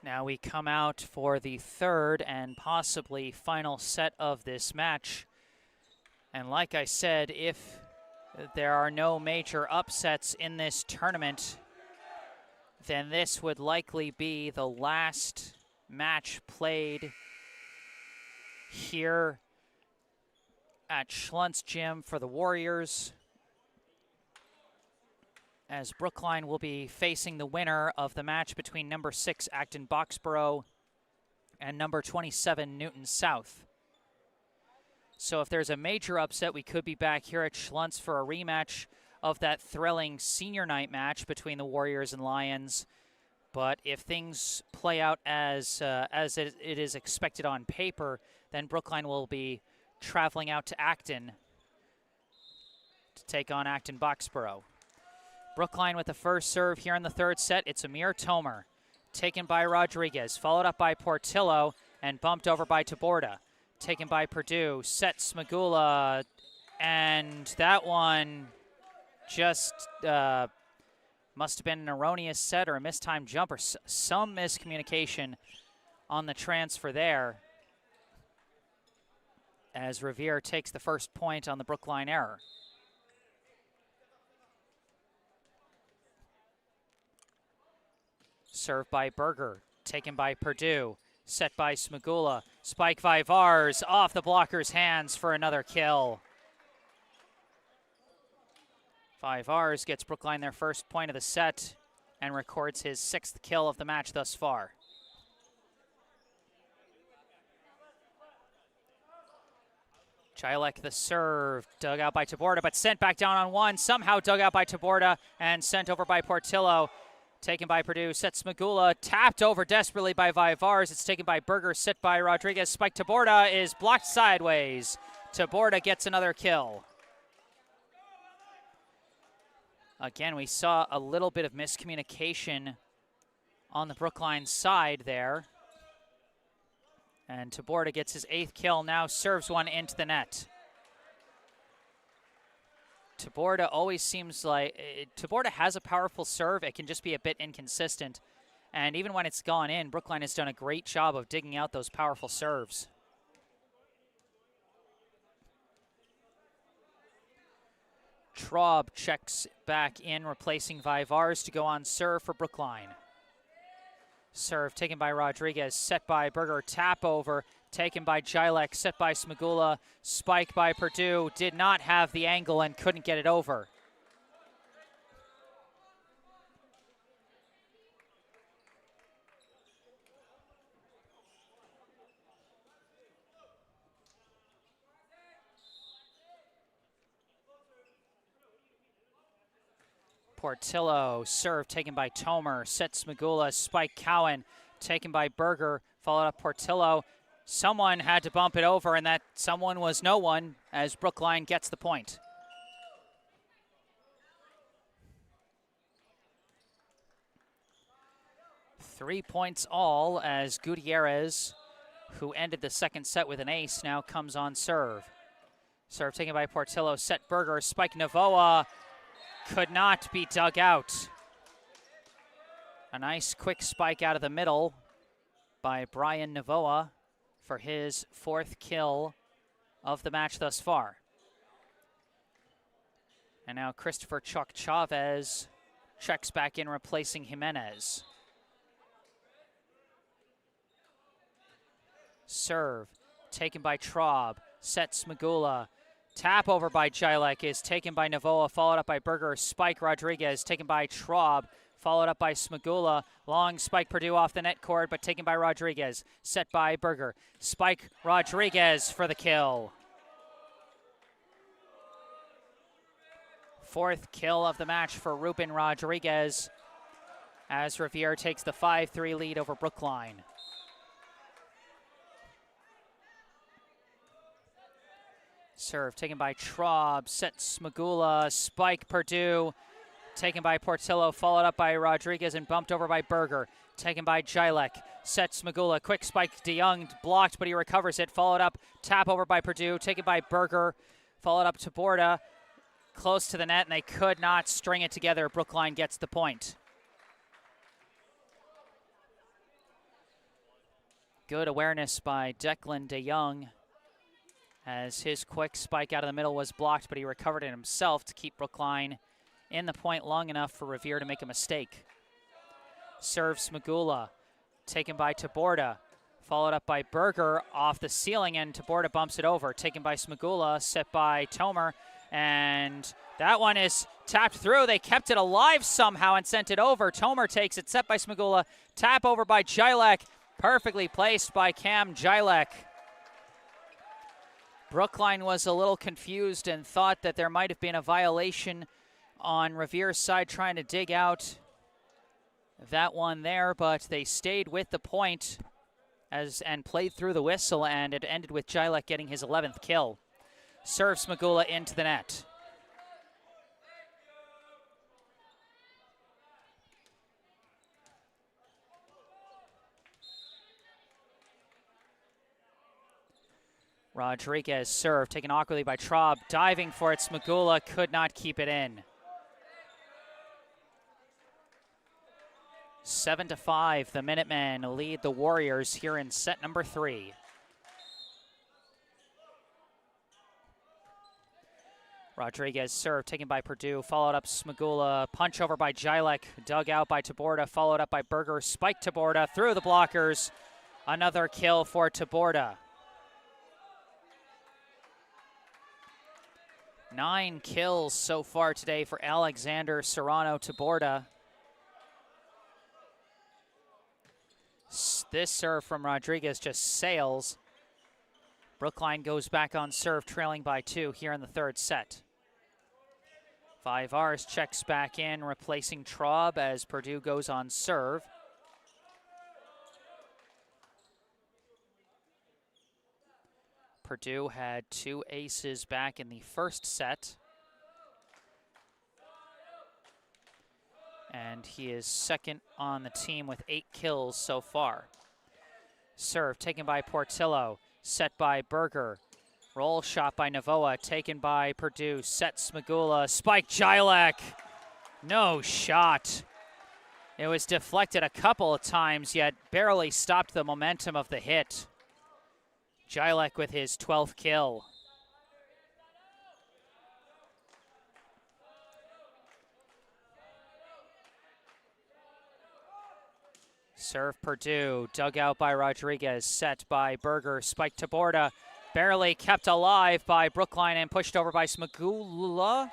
Now we come out for the third and possibly final set of this match. And like I said, if there are no major upsets in this tournament, then this would likely be the last match played here at Schluntz Gym for the Warriors, as Brookline will be facing the winner of the match between number 6 Acton Boxborough and number 27 Newton South. So if there's a major upset, we could be back here at Schluntz for a rematch of that thrilling senior night match between the Warriors and Lions. But if things play out as it is expected on paper, then Brookline will be traveling out to Acton to take on Acton Boxborough. Brookline with the first serve here in the third set. It's Amir Tomer, taken by Rodriguez, followed up by Portillo, and bumped over by Taborda. Taken by Purdue, sets Smagula, and that one just must have been an erroneous set or a mistimed jump or some miscommunication on the transfer there, as Revere takes the first point on the Brookline error. Served by Berger, taken by Purdue, set by Smagula. Spike Vivars off the blocker's hands for another kill. Vivars gets Brookline their first point of the set and records his 6th kill of the match thus far. Chilek the serve, dug out by Taborda, but sent back down on one. Somehow dug out by Taborda and sent over by Portillo. Taken by Purdue, set Smagula, tapped over desperately by Vivars. It's taken by Berger, set by Rodriguez. Spike Taborda is blocked sideways. Taborda gets another kill. Again, we saw a little bit of miscommunication on the Brookline side there. And Taborda gets his 8th kill, now serves one into the net. Taborda always seems like, Taborda has a powerful serve. It can just be a bit inconsistent. And even when it's gone in, Brookline has done a great job of digging out those powerful serves. Traub checks back in, replacing Vivars to go on serve for Brookline. Serve taken by Rodriguez, set by Berger, tap over, taken by Jilek, set by Smagula, spike by Purdue, did not have the angle and couldn't get it over. Portillo, serve taken by Tomer, set Smagula, spike Cowan, taken by Berger, followed up Portillo. Someone had to bump it over, and that someone was no one, as Brookline gets the point. Three points all, as Gutierrez, who ended the second set with an ace, now comes on serve. Serve taken by Portillo, set Berger, spike Navoa, could not be dug out. A nice quick spike out of the middle by Brian Navoa for his 4th kill of the match thus far. And now Christopher Chuck Chavez checks back in, replacing Jimenez. Serve taken by Traub, set Smagula. Tap over by Jilek is taken by Navoa, followed up by Berger. Spike Rodriguez taken by Traub, followed up by Smagula. Long spike Purdue off the net cord, but taken by Rodriguez. Set by Berger. Spike Rodriguez for the kill. 4th kill of the match for Ruben Rodriguez, as Revere takes the 5-3 lead over Brookline. Serve taken by Traub, set Smagula, spike Purdue, taken by Portillo, followed up by Rodriguez and bumped over by Berger. Taken by Jilek, set Smagula, quick spike DeYoung, blocked, but he recovers it, followed up, tap over by Purdue, taken by Berger, followed up to Taborda, close to the net, and they could not string it together. Brookline gets the point. Good awareness by Declan DeYoung as his quick spike out of the middle was blocked, but he recovered it himself to keep Brookline in the point long enough for Revere to make a mistake. Serves Smagula, taken by Taborda, followed up by Berger off the ceiling, and Taborda bumps it over. Taken by Smagula, set by Tomer, and that one is tapped through. They kept it alive somehow and sent it over. Tomer takes it, set by Smagula, tap over by Jilek, perfectly placed by Cam Jilek. Brookline was a little confused and thought that there might have been a violation on Revere's side trying to dig out that one there, but they stayed with the point and played through the whistle, and it ended with Jilek getting his 11th kill. Serves Smagula into the net. Rodriguez serve, taken awkwardly by Traub, diving for it. Smagula could not keep it in. 7-5, the Minutemen lead the Warriors here in set number 3. Rodriguez serve, taken by Purdue, followed up Smagula, punch over by Jilek, dug out by Taborda, followed up by Berger, spike Taborda, through the blockers. Another kill for Taborda. 9 kills so far today for Alexander Serrano Taborda. This serve from Rodriguez just sails. Brookline goes back on serve, trailing by 2 here in the third set. Vivars checks back in, replacing Traub as Purdue goes on serve. Purdue had 2 aces back in the first set. And he is second on the team with 8 kills so far. Serve taken by Portillo, set by Berger. Roll shot by Navoa, taken by Purdue, set Smagula, spike Jilek. No shot. It was deflected a couple of times, yet barely stopped the momentum of the hit. Jilek with his 12th kill. Serve Purdue, dug out by Rodriguez, set by Berger, spike Taborda, barely kept alive by Brookline and pushed over by Smagula.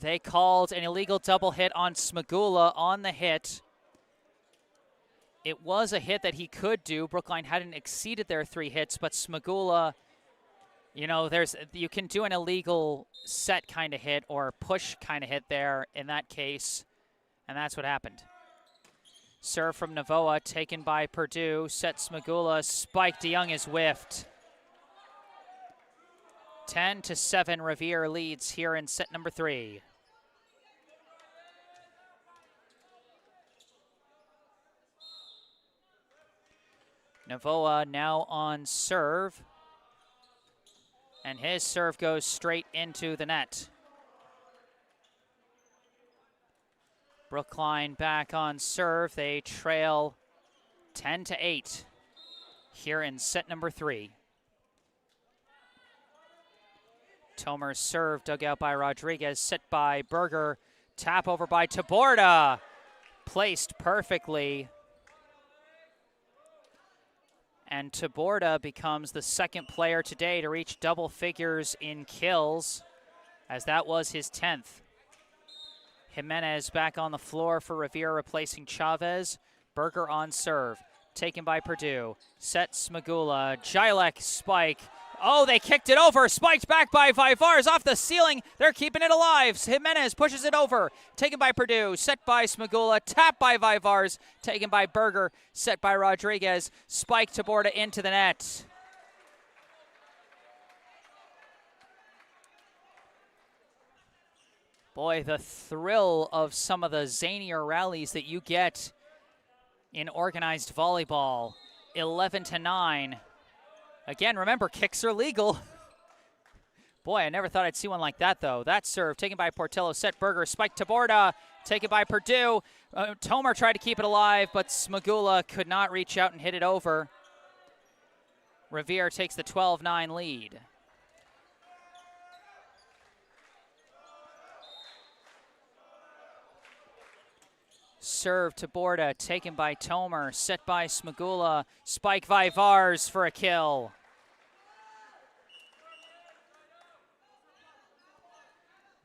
They called an illegal double hit on Smagula on the hit. It was a hit that he could do. Brookline hadn't exceeded their 3 hits, but Smagula, you know, you can do an illegal set kind of hit or push kind of hit there in that case, and that's what happened. Serve from Navoa, taken by Purdue, set Smagula, spike DeYoung is whiffed. 10-7, Revere leads here in set number 3. Navoa now on serve, and his serve goes straight into the net. Brookline back on serve. They trail 10-8 here in set number 3. Tomer's serve dug out by Rodriguez, set by Berger, tap over by Taborda, placed perfectly. And Taborda becomes the second player today to reach double figures in kills, as that was his 10th. Jimenez back on the floor for Revere, replacing Chavez. Berger on serve, taken by Purdue. Set Smagula, Jilek spike. Oh, they kicked it over, spiked back by Vivars off the ceiling. They're keeping it alive. Jimenez pushes it over, taken by Purdue, set by Smagula, tapped by Vivars, taken by Berger, set by Rodriguez, spike Taborda into the net. Boy, the thrill of some of the zanier rallies that you get in organized volleyball. 11-9. Again, remember, kicks are legal. Boy, I never thought I'd see one like that, though. That serve taken by Portillo, set Berger, spike to Borda, taken by Purdue. Tomer tried to keep it alive, but Smagula could not reach out and hit it over. Revere takes the 12-9 lead. Serve to Borda, taken by Tomer, set by Smagula, spike Vivars for a kill.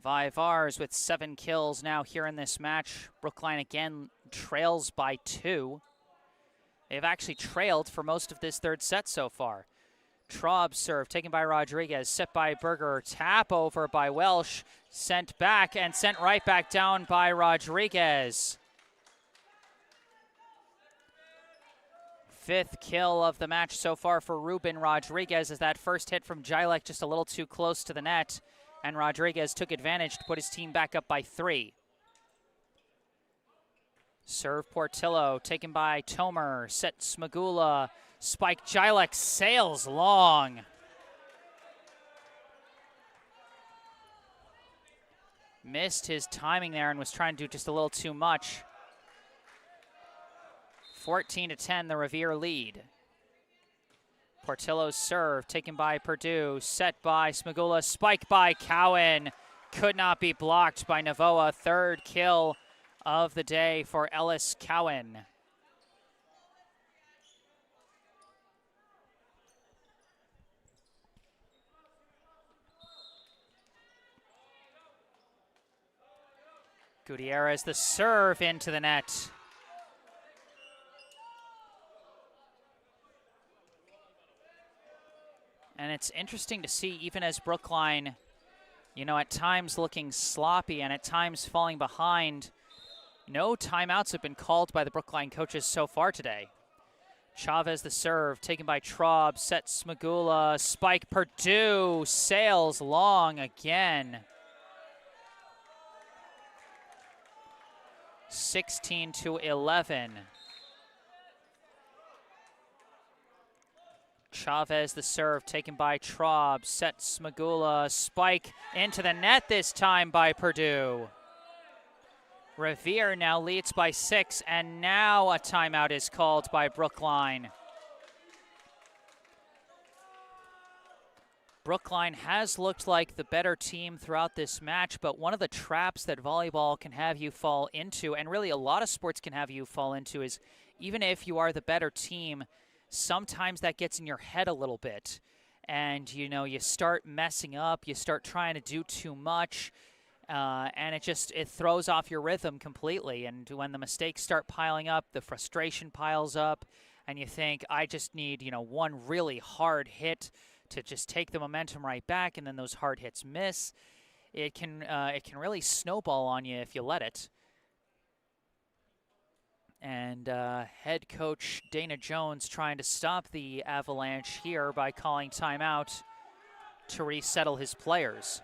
Vivars with 7 kills now here in this match. Brookline again trails by 2. They've actually trailed for most of this third set so far. Traub serve taken by Rodriguez, set by Berger, tap over by Welsh, sent back and sent right back down by Rodriguez. 5th kill of the match so far for Ruben Rodriguez, as that first hit from Jilek just a little too close to the net, and Rodriguez took advantage to put his team back up by 3. Serve Portillo, taken by Tomer, set Smagula, spike Jilek, sails long. Missed his timing there and was trying to do just a little too much. 14-10, the Revere lead. Portillo's serve, taken by Purdue, set by Smagula, spike by Cowan. Could not be blocked by Navoa. 3rd kill of the day for Ellis Cowan. Gutierrez, the serve into the net. And it's interesting to see, even as Brookline, you know, at times looking sloppy and at times falling behind, no timeouts have been called by the Brookline coaches so far today. Chavez the serve, taken by Traub, set Smagula, spike Purdue, sails long again. 16-11. Chavez the serve, taken by Traub, set Smagula, spike into the net this time by Purdue. Revere now leads by 6, and now a timeout is called by Brookline. Brookline has looked like the better team throughout this match, but one of the traps that volleyball can have you fall into, and really a lot of sports can have you fall into, is even if you are the better team, sometimes that gets in your head a little bit. And, you know, you start messing up, you start trying to do too much, and it throws off your rhythm completely. And when the mistakes start piling up, the frustration piles up, and you think, I just need, you know, one really hard hit to just take the momentum right back, and then those hard hits miss. It can really snowball on you if you let it. And head coach Dana Jones trying to stop the Avalanche here by calling timeout to resettle his players.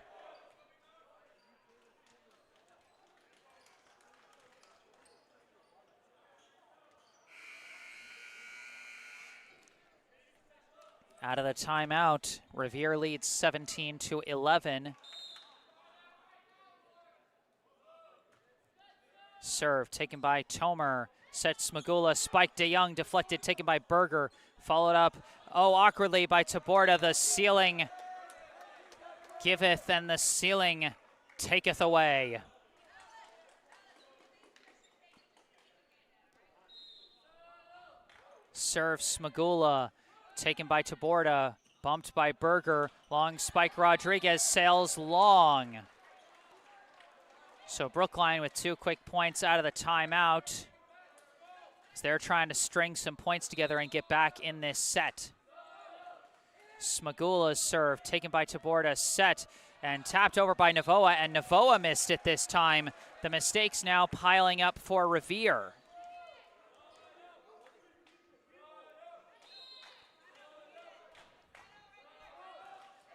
Out of the timeout, Revere leads 17-11. Serve taken by Tomer, set Smagula, spike DeYoung, deflected, taken by Berger, followed up, awkwardly by Taborda. The ceiling giveth and the ceiling taketh away. Serve Smagula, taken by Taborda, bumped by Berger, long spike Rodriguez, sails long. So Brookline with 2 quick points out of the timeout, as they're trying to string some points together and get back in this set. Smagula's serve, taken by Taborda, set and tapped over by Navoa, and Navoa missed it this time. The mistakes now piling up for Revere.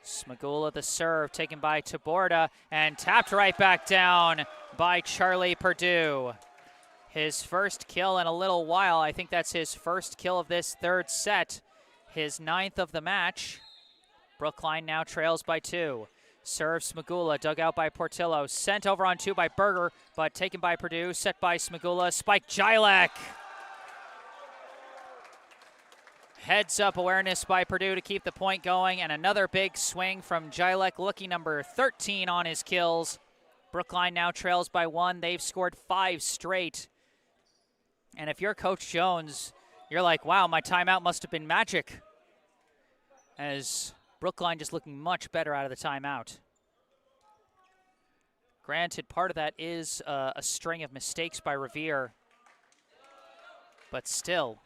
Smagula the serve, taken by Taborda, and tapped right back down by Charlie Purdue. His first kill in a little while. I think that's his first kill of this third set, his 9th of the match. Brookline now trails by 2. Serve Smagula, dug out by Portillo. Sent over on 2 by Berger, but taken by Purdue. Set by Smagula. Spike Jilek. Heads up awareness by Purdue to keep the point going. And another big swing from Jilek, looking number 13 on his kills. Brookline now trails by 1. They've scored 5 straight. And if you're Coach Jones, you're like, wow, my timeout must have been magic. As Brookline just looking much better out of the timeout. Granted, part of that is a string of mistakes by Revere. But still,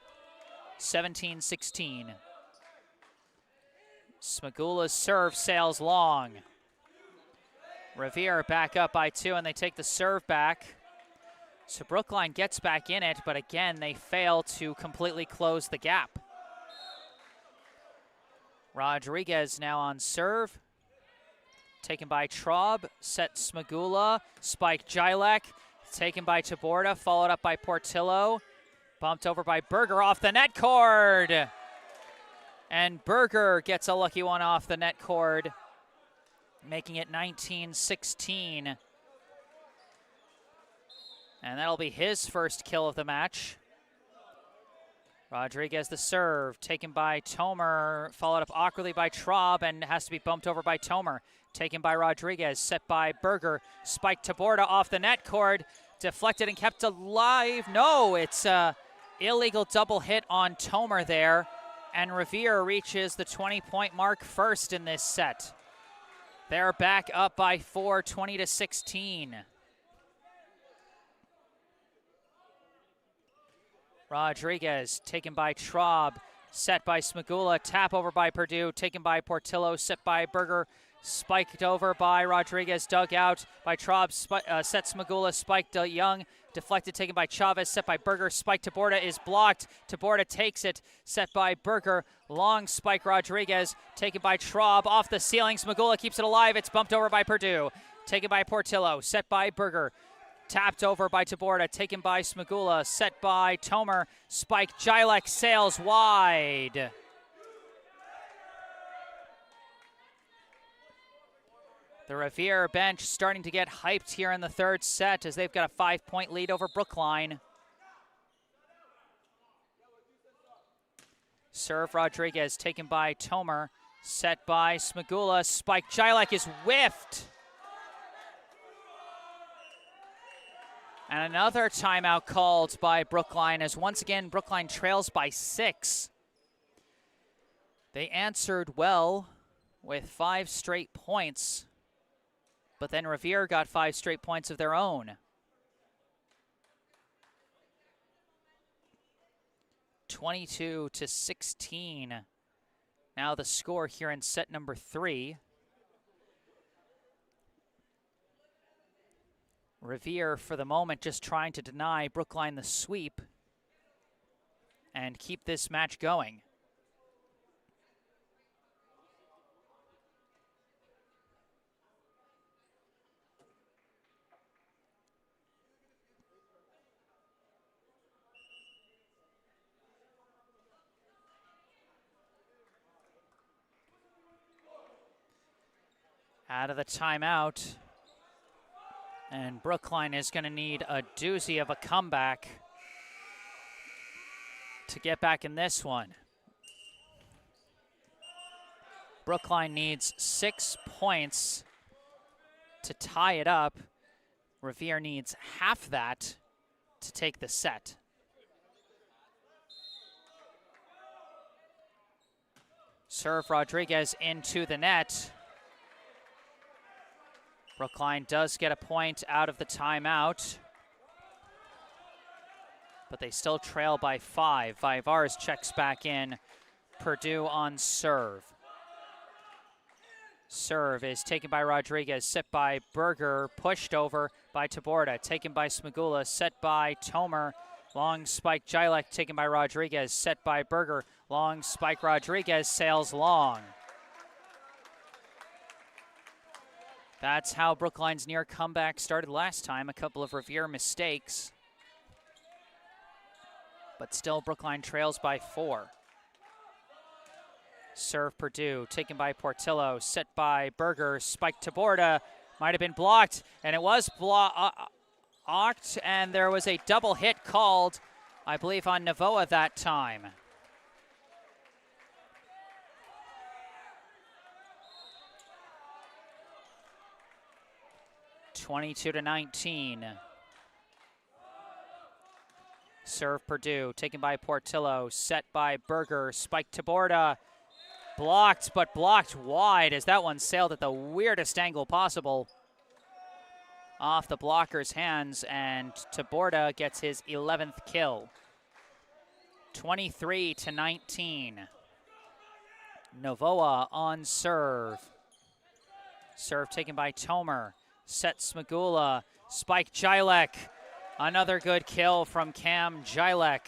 17-16. Smagula's serve sails long. Revere back up by 2, and they take the serve back. So Brookline gets back in it, but again, they fail to completely close the gap. Rodriguez now on serve. Taken by Traub, set Smagula, spike Jilek, taken by Taborda, followed up by Portillo. Bumped over by Berger off the net cord. And Berger gets a lucky one off the net cord, making it 19-16. And that'll be his first kill of the match. Rodriguez the serve, taken by Tomer, followed up awkwardly by Traub, and has to be bumped over by Tomer. Taken by Rodriguez, set by Berger, spiked Taborda off the net cord, deflected and kept alive. No, it's a illegal double hit on Tomer there, and Revere reaches the 20-point mark first in this set. They're back up by 4, 20-16. Rodriguez taken by Traub, set by Smagula, tap over by Purdue, taken by Portillo, set by Berger, spiked over by Rodriguez, dug out by Traub, set Smagula, spiked Young, deflected, taken by Chavez, set by Berger, spike Taborda is blocked, Taborda takes it, set by Berger, long spike Rodriguez, taken by Traub, off the ceiling, Smagula keeps it alive, it's bumped over by Purdue, taken by Portillo, set by Berger, tapped over by Taborda, taken by Smagula, set by Tomer, spike Jilek sails wide. The Revere bench starting to get hyped here in the third set as they've got a 5-point lead over Brookline. Serve Rodriguez taken by Tomer, set by Smagula, spike Jilek is whiffed. And another timeout called by Brookline as once again Brookline trails by 6. They answered well with 5 straight points, but then Revere got 5 straight points of their own. 22-16. Now the score here in set number 3. Revere, for the moment, just trying to deny Brookline the sweep and keep this match going. Out of the timeout. And Brookline is going to need a doozy of a comeback to get back in this one. Brookline needs 6 points to tie it up. Revere needs half that to take the set. Serve Rodriguez into the net. Brookline does get a point out of the timeout, but they still trail by 5. Vivars checks back in. Purdue on serve. Serve is taken by Rodriguez, set by Berger, pushed over by Taborda, taken by Smagula, set by Tomer. Long spike Jilek, taken by Rodriguez, set by Berger. Long spike Rodriguez, sails long. That's how Brookline's near comeback started last time. A couple of Revere mistakes. But still, Brookline trails by 4. Serve Purdue, taken by Portillo, set by Berger, spike to Borda, might have been blocked, and it was blocked, and there was a double hit called, I believe, on Novoa that time. (22-19). Serve Purdue, taken by Portillo, set by Berger, spike to Borda, blocked, but blocked wide as that one sailed at the weirdest angle possible off the blocker's hands, and Taborda gets his 11th kill. 23-19. Novoa on serve. Serve taken by Tomer. Set Smagula. Spike Jilek. Another good kill from Cam Jilek.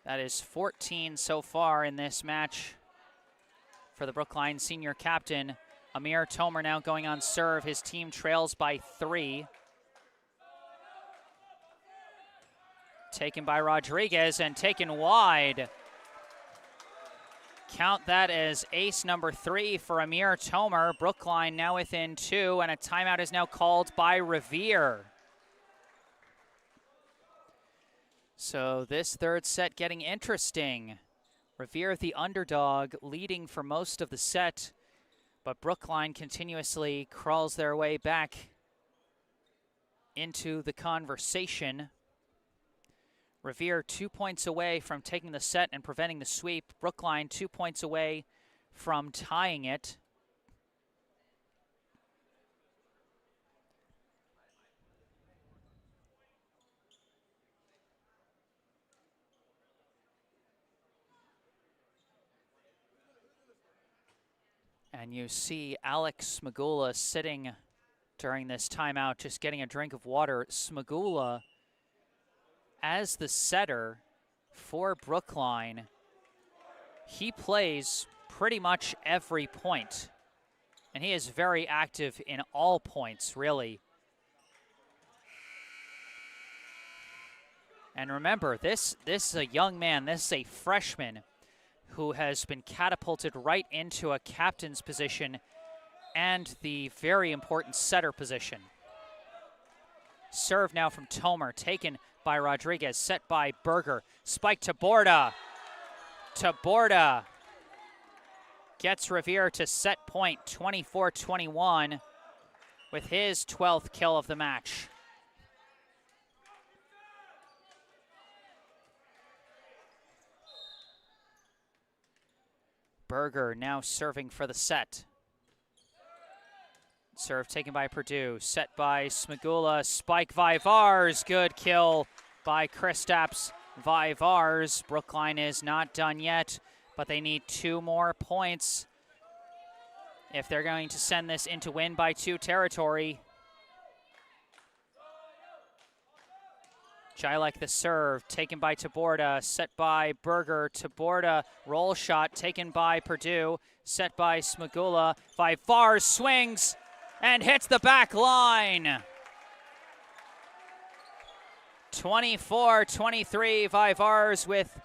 That is 14 so far in this match for the Brookline senior captain. Amir Tomer now going on serve. His team trails by 3. Taken by Rodriguez and taken wide. Count that as ace number 3 for Amir Tomer. Brookline now within 2, and a timeout is now called by Revere. So this third set getting interesting. Revere, the underdog, leading for most of the set, but Brookline continuously crawls their way back into the conversation. Revere 2 points away from taking the set and preventing the sweep. Brookline 2 points away from tying it. And you see Alex Smagula sitting during this timeout, just getting a drink of water. Smagula, as the setter for Brookline, he plays pretty much every point. And he is very active in all points, really. And remember, this is a young man, this is a freshman who has been catapulted right into a captain's position and the very important setter position. Serve now from Tomer, taken by Rodriguez, set by Berger. Spike to Borda. Taborda gets Revere to set point, 24-21, with his 12th kill of the match. Berger now serving for the set. Serve taken by Purdue, set by Smagula, spike Vivars, good kill by Kristaps Vivars. Brookline is not done yet, but they need 2 more points if they're going to send this into win by 2 territory. Jilek the serve, taken by Taborda, set by Berger. Taborda, roll shot, taken by Purdue, set by Smagula. Vivars swings and hits the back line. 24-23, Vivars with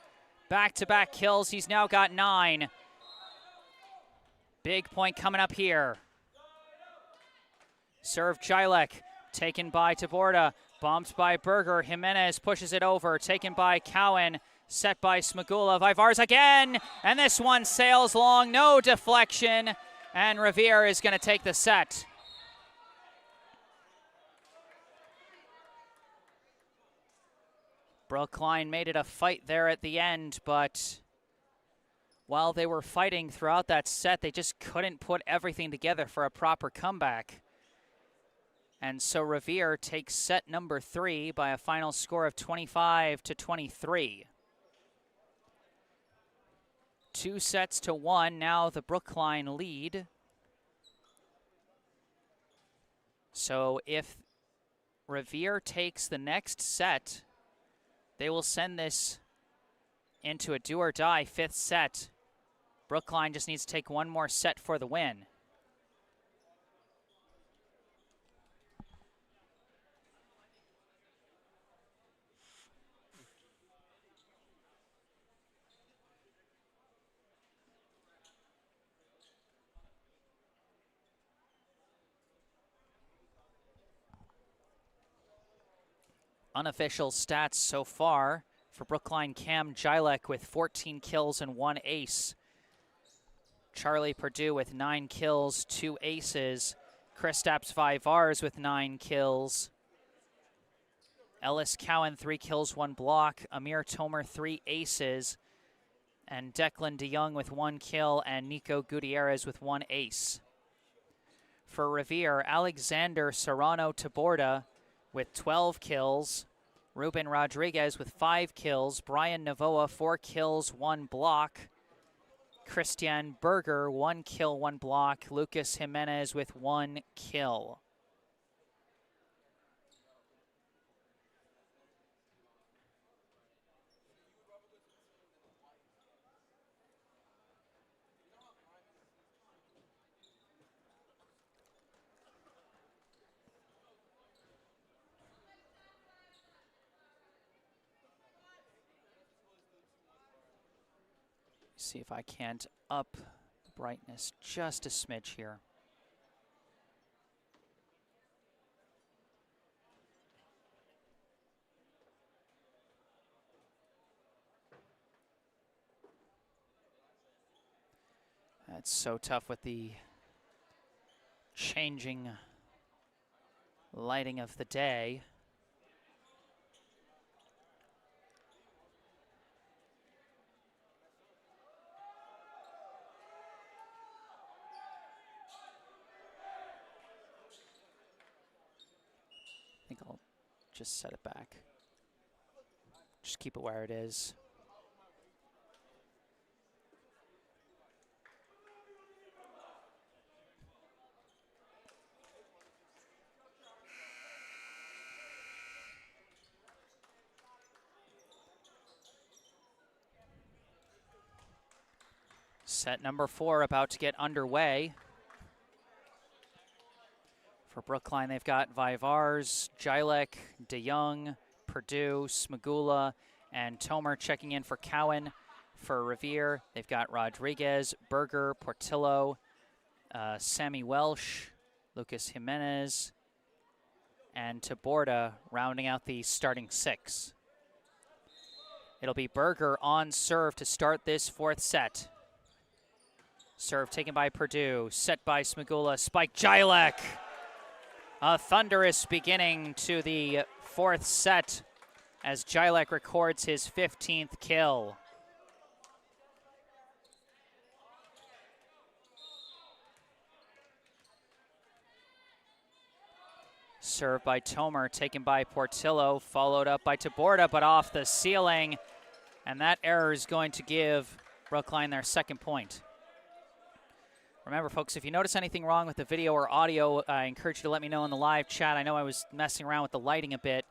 back-to-back kills. He's now got 9. Big point coming up here. Serve Jilek, taken by Taborda. Bumped by Berger. Jimenez pushes it over. Taken by Cowan. Set by Smagula. Vivars again. And this one sails long. No deflection. And Revere is going to take the set. Brookline made it a fight there at the end, but while they were fighting throughout that set, they just couldn't put everything together for a proper comeback. And so Revere takes set number 3 by a final score of 25-23. 2 sets to 1, now the Brookline lead. So if Revere takes the next set, they will send this into a do-or-die 5th set. Brookline just needs to take 1 more set for the win. Unofficial stats so far for Brookline: Cam Jilek with 14 kills and 1 ace. Charlie Perdue with 9 kills, 2 aces. Kristaps Vivars with 9 kills. Ellis Cowan, 3 kills, 1 block. Amir Tomer, 3 aces. And Declan DeYoung with 1 kill, and Nico Gutierrez with 1 ace. For Revere, Alexander Serrano Taborda with 12 kills. Ruben Rodriguez with 5 kills. Brian Navoa, 4 kills, 1 block. Christian Berger, 1 kill, 1 block. Lucas Jimenez with 1 kill. See if I can't up the brightness just a smidge here. That's so tough with the changing lighting of the day. I think I'll just set it back. Just keep it where it is. Set number 4 about to get underway. For Brookline, they've got Vivars, Jilek, DeYoung, Perdue, Smagula, and Tomer checking in for Cowan. For Revere, they've got Rodriguez, Berger, Portillo, Sammy Welsh, Lucas Jimenez, and Taborda rounding out the starting 6. It'll be Berger on serve to start this 4th set. Serve taken by Perdue, set by Smagula, spike Jilek. A thunderous beginning to the 4th set as Jilek records his 15th kill. Serve by Tomer, taken by Portillo, followed up by Taborda, but off the ceiling. And that error is going to give Brookline their 2nd point. Remember, folks, if you notice anything wrong with the video or audio, I encourage you to let me know in the live chat. I know I was messing around with the lighting a bit.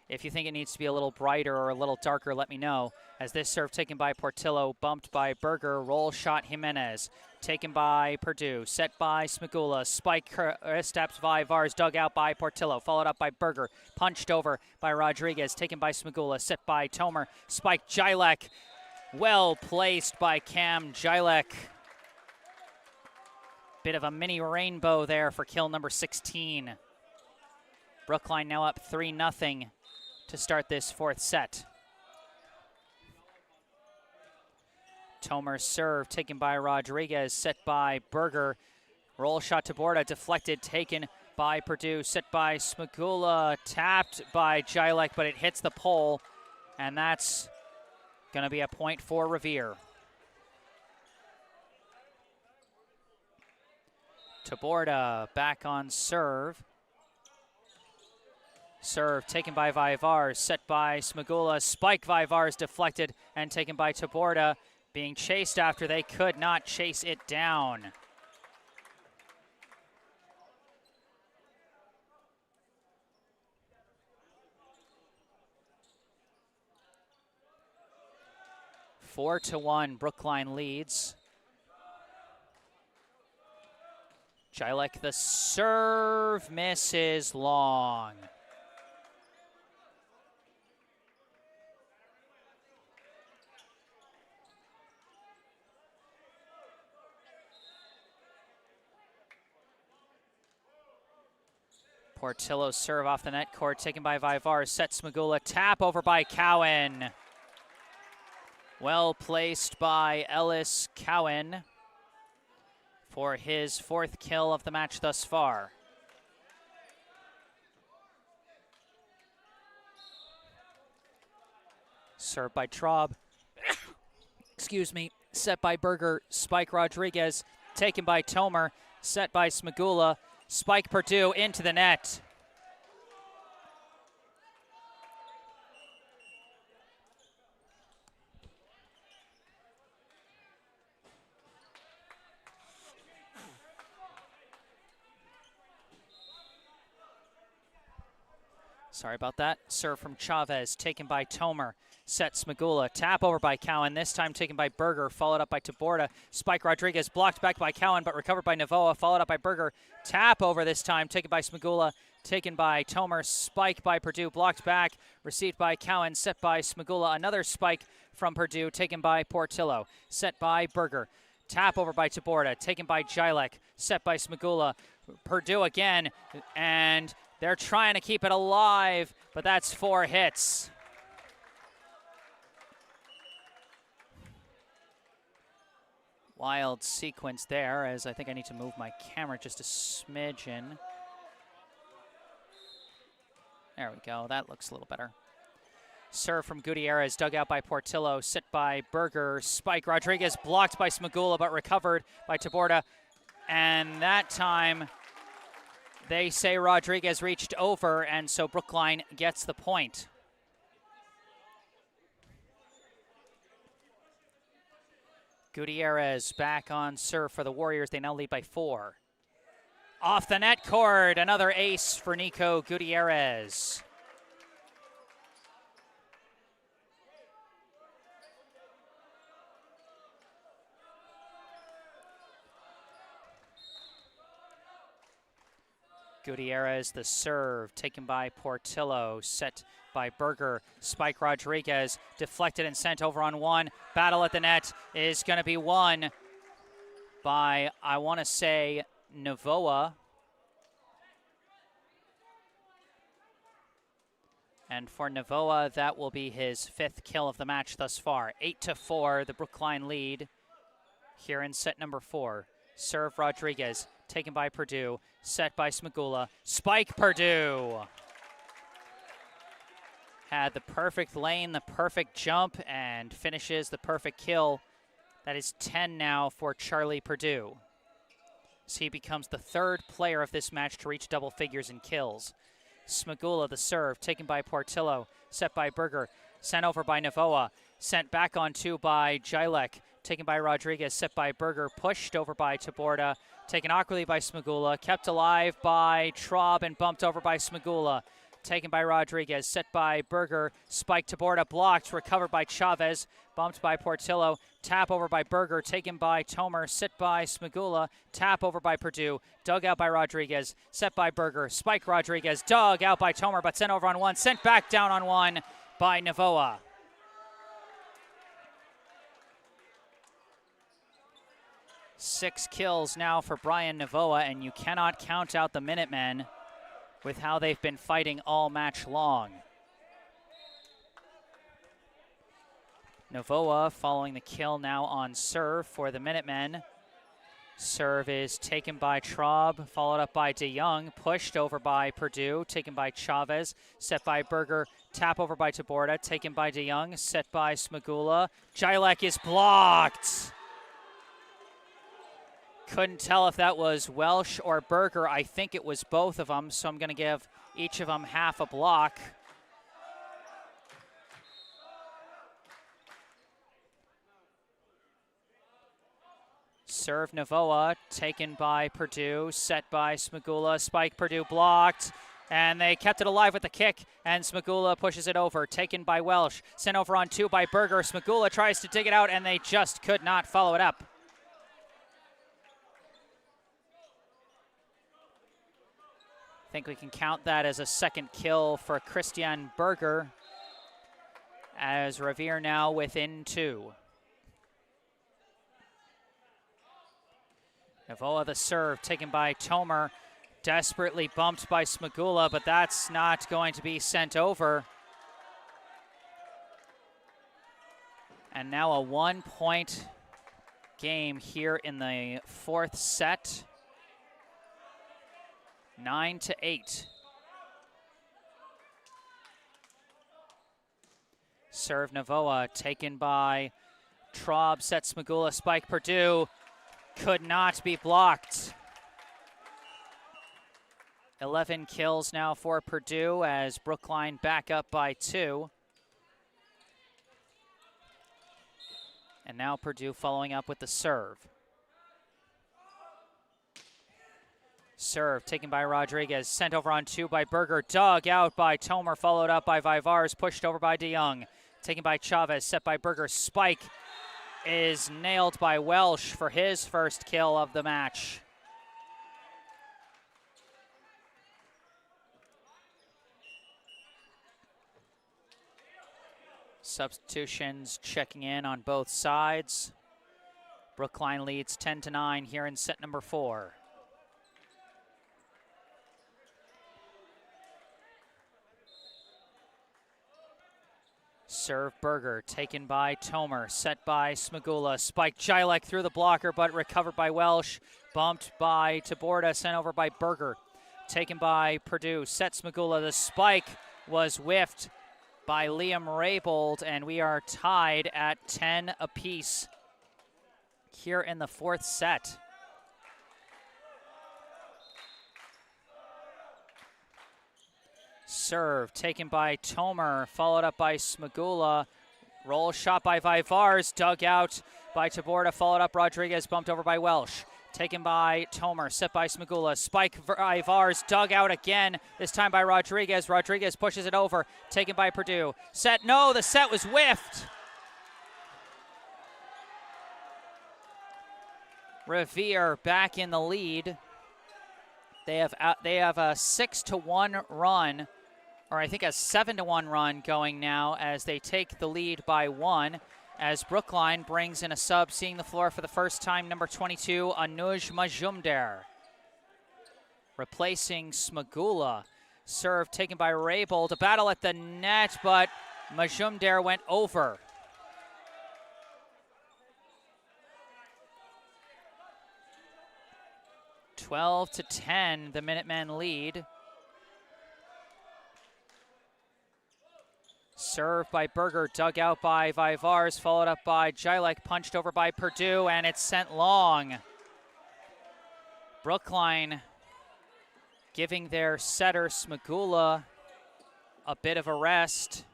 If you think it needs to be a little brighter or a little darker, let me know. As this serve taken by Portillo, bumped by Berger, roll shot Jimenez. Taken by Perdue, set by Smagula, spike Kristaps Vivars, dug out by Portillo, followed up by Berger, punched over by Rodriguez, taken by Smagula, set by Tomer, spike Jilek, well placed by Cam Jilek. Bit of a mini rainbow there for kill number 16. Brookline now up 3-0 to start this 4th set. Tomer's serve taken by Rodriguez, set by Berger. Roll shot to Taborda, deflected, taken by Perdue, set by Smagula, tapped by Jilek, but it hits the pole, and that's going to be a point for Revere. Taborda back on serve. Serve taken by Vivars, set by Smagula, spike Vivars, deflected and taken by Taborda, being chased after they could not chase it down. Four to 1, Brookline leads. Jilek, the serve misses long. Portillo's serve off the net cord, taken by Vivar, set Smagula, tap over by Cowan. Well placed by Ellis Cowan for his 4th kill of the match thus far. Served by Traub. Excuse me. Set by Berger. Spike Rodriguez. Taken by Tomer. Set by Smagula. Spike Purdue into the net. Sorry about that. Serve from Chavez, taken by Tomer. Set Smagula. Tap over by Cowan, this time taken by Berger, followed up by Taborda. Spike Rodriguez blocked back by Cowan, but recovered by Navoa, followed up by Berger. Tap over this time, taken by Smagula, taken by Tomer. Spike by Purdue, blocked back, received by Cowan, set by Smagula. Another spike from Purdue, taken by Portillo. Set by Berger. Tap over by Taborda, taken by Jilek, set by Smagula. Purdue again, and they're trying to keep it alive, but that's 4 hits. Wild sequence there, as I think I need to move my camera just a smidgen. There we go, that looks a little better. Serve from Gutierrez, dug out by Portillo, sit by Berger. Spike Rodriguez blocked by Smagula, but recovered by Taborda. And that time, they say Rodriguez reached over, and so Brookline gets the point. Gutierrez back on serve for the Warriors. They now lead by 4. Off the net cord, another ace for Nico Gutierrez. Gutierrez, the serve, taken by Portillo, set by Berger. Spike Rodriguez, deflected and sent over on 1. Battle at the net is going to be won by, I want to say, Navoa. And for Navoa, that will be his 5th kill of the match thus far. 8-4, the Brookline lead here in set number 4. Serve Rodriguez, taken by Purdue, set by Smagula. Spike Purdue. Had the perfect lane, the perfect jump, and finishes the perfect kill. That is 10 now for Charlie Purdue. So he becomes the 3rd player of this match to reach double figures in kills. Smagula, the serve, taken by Portillo, set by Berger, sent over by Navoa, sent back on 2 by Jilek, taken by Rodriguez, set by Berger, pushed over by Taborda, taken awkwardly by Smagula, kept alive by Traub and bumped over by Smagula. Taken by Rodriguez, set by Berger, spike Taborda, blocked, recovered by Chavez, bumped by Portillo, tap over by Berger, taken by Tomer, set by Smagula, tap over by Purdue, dug out by Rodriguez, set by Berger, spike Rodriguez, dug out by Tomer, but sent over on 1, sent back down on 1 by Navoa. Six kills now for Brian Navoa, and you cannot count out the Minutemen with how they've been fighting all match long. Navoa following the kill now on serve for the Minutemen. Serve is taken by Traub, followed up by DeYoung, pushed over by Purdue, taken by Chavez, set by Berger, tap over by Taborda, taken by DeYoung, set by Smagula. Jilek is blocked. Couldn't tell if that was Welsh or Berger. I think it was both of them, so I'm going to give each of them half a block. Serve Navoa, taken by Purdue, set by Smagula, spike Purdue blocked, and they kept it alive with the kick, and Smagula pushes it over, taken by Welsh, sent over on 2 by Berger. Smagula tries to dig it out, and they just could not follow it up. I think we can count that as a 2nd kill for Christian Berger, as Revere now within 2. Navoa the serve, taken by Tomer, Desperately bumped by Smagula, but that's not going to be sent over. And now a 1-point game here in the fourth set. 9-8. Serve Novoa, taken by Traub, sets Smagula, spike Purdue, could not be blocked. 11 kills now for Purdue as Brookline back up by 2. And now Purdue following up with the serve. Serve taken by Rodriguez, sent over on 2 by Berger, dug out by Tomer, followed up by Vivars, pushed over by DeYoung. Taken by Chavez, set by Berger, spike is nailed by Welsh for his first kill of the match. Substitutions checking in on both sides. Brookline leads 10-9 here in set number 4. Serve Berger, taken by Tomer, set by Smagula, spike Jilek through the blocker, but recovered by Welsh, bumped by Taborda, sent over by Berger, taken by Purdue, set Smagula, the spike was whiffed by Liam Raybould, and we are tied at 10 apiece here in the fourth set. Serve taken by Tomer, followed up by Smagula. Roll shot by Vivars, dug out by Taborda, followed up Rodriguez, bumped over by Welsh. Taken by Tomer, set by Smagula. Spike Vivars, dug out again, this time by Rodriguez. Rodriguez pushes it over, taken by Purdue. Set, no, the set was whiffed. Revere back in the lead. They have a 6-1 run, or I think a 7-1 run going now as they take the lead by 1. As Brookline brings in a sub, seeing the floor for the first time, number 22, Anuj Majumdar. Replacing Smagula. Serve taken by Raybould. A battle at the net, but Majumdar went over. Twelve to 10, the Minutemen lead. Serve by Berger, dug out by Vivars, followed up by Jilek, punched over by Purdue, and it's sent long. Brookline giving their setter, Smagula, a bit of a rest,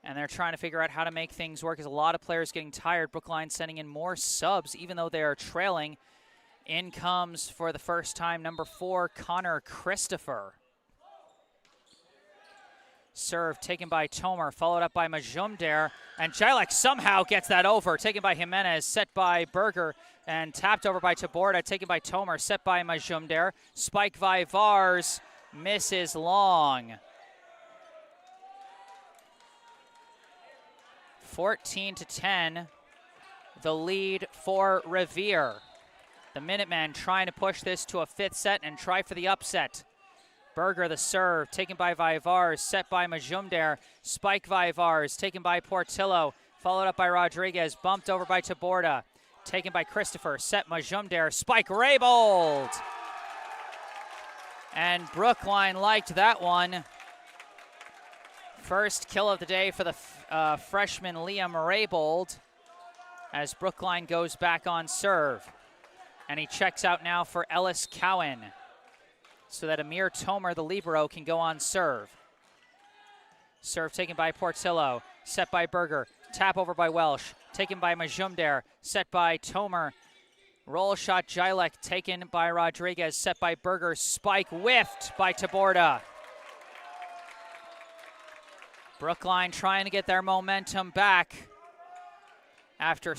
and they're trying to figure out how to make things work as a lot of players getting tired. Brookline sending in more subs, even though they are trailing. In comes, for the first time, number 4, Connor Christopher. Serve taken by Tomer, followed up by Majumdar, and Jilek somehow gets that over. Taken by Jimenez, set by Berger, and tapped over by Taborda. Taken by Tomer, set by Majumdar. Spike Vivars misses long. 14 to 10, the lead for Revere. The Minutemen trying to push this to a 5th set and try for the upset. Berger the serve, taken by Vivars, set by Majumdar. Spike Vivars, taken by Portillo, followed up by Rodriguez, bumped over by Taborda. Taken by Christopher, set Majumdar, spike Raybould. And Brookline liked that one. First kill of the day for the freshman Liam Raybould as Brookline goes back on serve. And he checks out now for Ellis Cowan, so that Amir Tomer, the libero, can go on serve. Serve taken by Portillo, set by Berger, tap over by Welsh, taken by Majumdar, set by Tomer. Roll shot Jilek, taken by Rodriguez, set by Berger, spike whiffed by Taborda. Brookline trying to get their momentum back after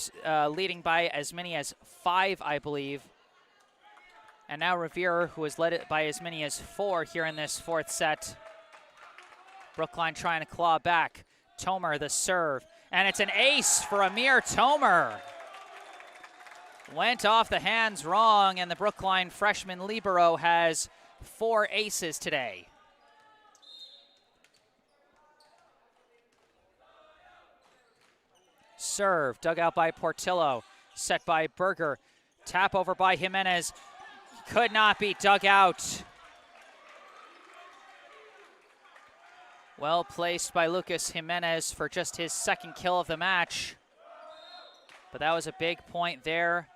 leading by as many as 5, I believe. And now Revere, who has led it by as many as 4 here in this 4th set. Brookline trying to claw back. Tomer the serve, and it's an ace for Amir Tomer. Went off the hands wrong, and the Brookline freshman libero has 4 aces today. Serve, dug out by Portillo, set by Berger. Tap over by Jimenez, could not be dug out. Well placed by Lucas Jimenez for just his 2nd kill of the match. But that was a big point there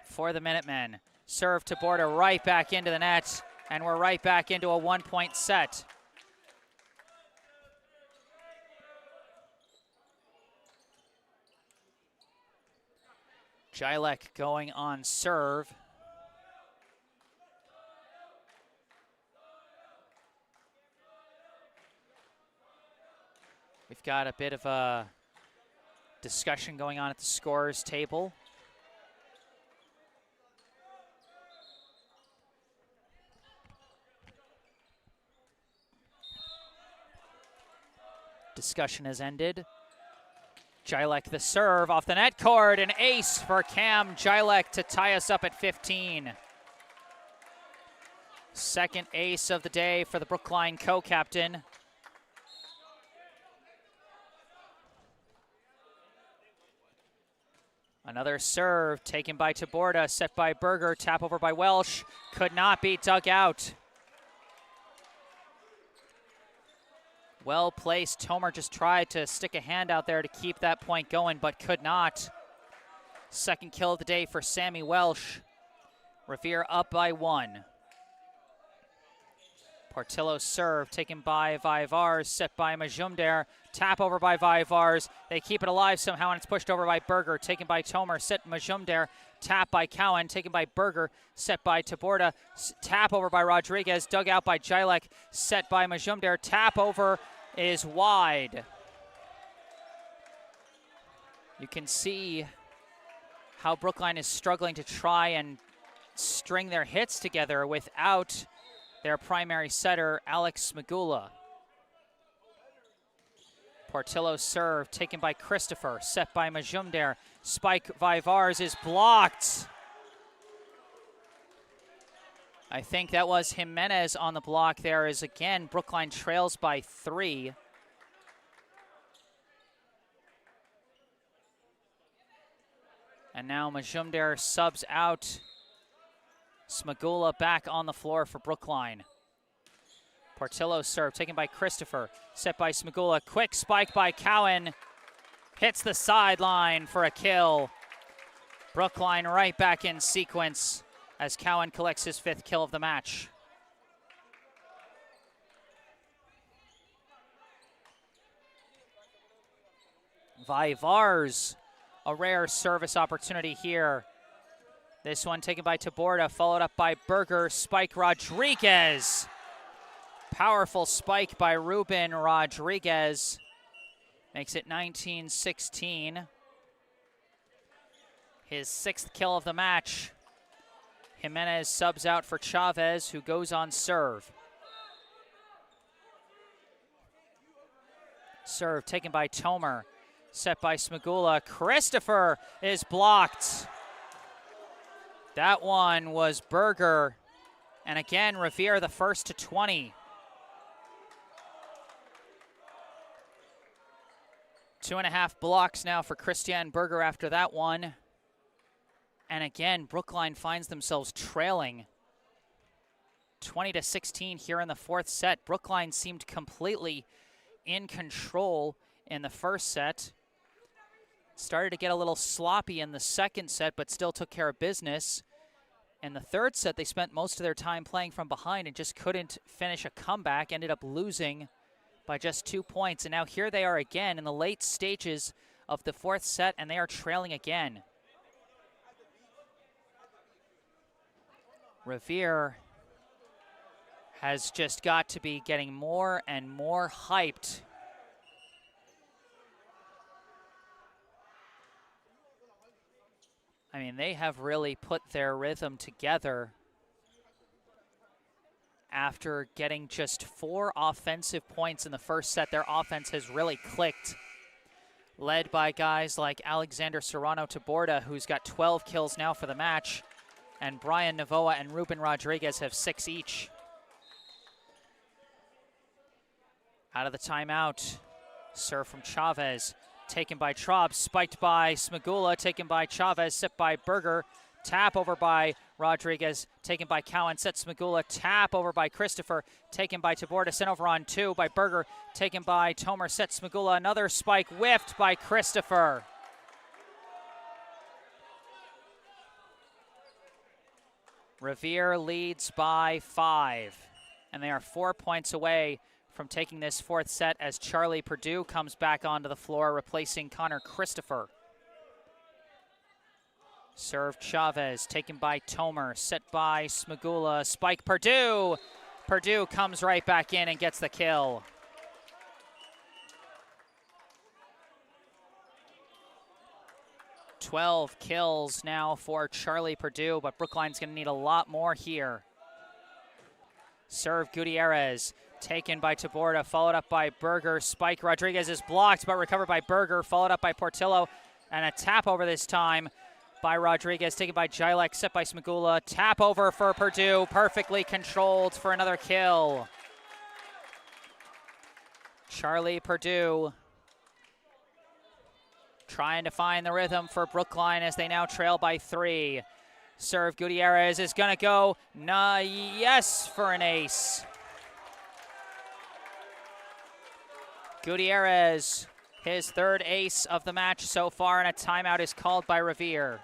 for the Minutemen. Serve to Borda, right back into the net, and we're right back into a 1-point set. Jilek going on serve. We've got a bit of a discussion going on at the scorers table. Discussion has ended. Jilek the serve off the net cord, an ace for Cam Jilek to tie us up at 15. 2nd ace of the day for the Brookline co-captain. Another serve taken by Taborda, set by Berger, tap over by Welsh, could not be dug out. Well placed. Tomer just tried to stick a hand out there to keep that point going, but could not. 2nd kill of the day for Sammy Welsh. Revere up by 1. Portillo's serve taken by Vaivars, set by Majumdar. Tap over by Vaivars. They keep it alive somehow, and it's pushed over by Berger, taken by Tomer, set Majumdar. Tap by Cowan, taken by Berger, set by Taborda. Tap over by Rodriguez, dug out by Jilek, set by Majumdar. Tap over is wide. You can see how Brookline is struggling to try and string their hits together without their primary setter, Alex Magula. Portillo's serve taken by Christopher, set by Majumdar. Spike Vaivars is blocked. I think that was Jimenez on the block there, as again, Brookline trails by 3. And now Majumdar subs out. Smagula back on the floor for Brookline. Portillo's serve taken by Christopher, set by Smagula. Quick spike by Cowan. Hits the sideline for a kill. Brookline right back in sequence as Cowan collects his 5th kill of the match. Vaivars, a rare service opportunity here. This one taken by Taborda, followed up by Berger. Spike Rodriguez. Powerful spike by Ruben Rodriguez. Makes it 19-16. His 6th kill of the match. Jimenez subs out for Chavez, who goes on serve. Serve taken by Tomer, set by Smagula. Christopher is blocked. That one was Berger. And again, Revere the first to 20. 2.5 blocks now for Christian Berger after that one. And again, Brookline finds themselves trailing 20-16 here in the 4th set. Brookline seemed completely in control in the 1st set. Started to get a little sloppy in the 2nd set, but still took care of business. In the 3rd set, they spent most of their time playing from behind and just couldn't finish a comeback, ended up losing by just 2 points. And now here they are again in the late stages of the 4th set, and they are trailing again. Revere has just got to be getting more and more hyped. I mean, they have really put their rhythm together after getting just 4 offensive points in the 1st set. Their offense has really clicked, led by guys like Alexander Serrano Taborda, who's got 12 kills now for the match. And Brian Navoa and Ruben Rodriguez have 6 each. Out of the timeout, serve from Chavez, taken by Traub, spiked by Smagula, taken by Chavez, set by Berger, tap over by Rodriguez, taken by Cowan, set Smagula, tap over by Christopher, taken by Taborda, sent over on 2 by Berger, taken by Tomer, set Smagula, another spike, whiffed by Christopher. Revere leads by 5, and they are 4 points away from taking this 4th set as Charlie Perdue comes back onto the floor, replacing Connor Christopher. Serve Chavez, taken by Tomer, set by Smagula, spike Perdue. Perdue comes right back in and gets the kill. "12 kills now for Charlie Perdue, but Brookline's going to need a lot more here. Serve Gutierrez, taken by Taborda, followed up by Berger. Spike Rodriguez is blocked, but recovered by Berger, followed up by Portillo, and a tap over this time by Rodriguez, taken by Jilek, set by Smagula. Tap over for Perdue, perfectly controlled for another kill. Charlie Perdue trying to find the rhythm for Brookline as they now trail by 3. Serve Gutierrez is going to go, yes, for an ace. Gutierrez, his 3rd ace of the match so far, and a timeout is called by Revere.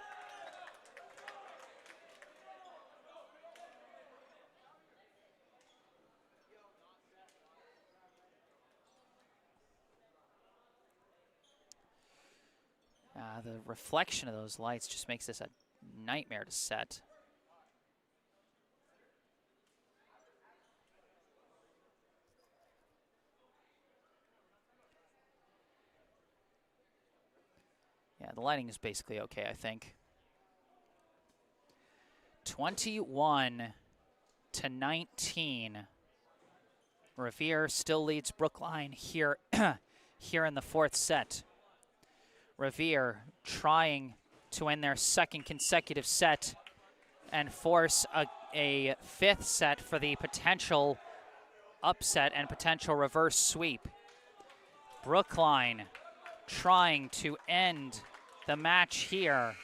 The reflection of those lights just makes this a nightmare to set. Yeah, the lighting is basically okay, I think. 21-19. Revere still leads Brookline here, here in the 4th set. Revere trying to end their 2nd consecutive set and force a 5th set for the potential upset and potential reverse sweep. Brookline trying to end the match here,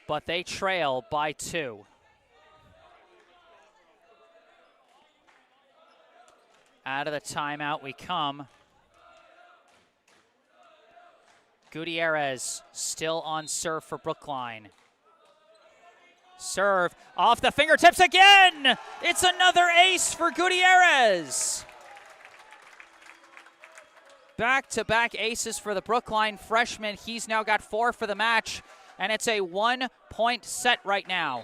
but they trail by 2. Out of the timeout we come. Gutierrez still on serve for Brookline. Serve off the fingertips again! It's another ace for Gutierrez! Back-to-back aces for the Brookline freshman. He's now got 4 for the match, and it's a 1-point set right now.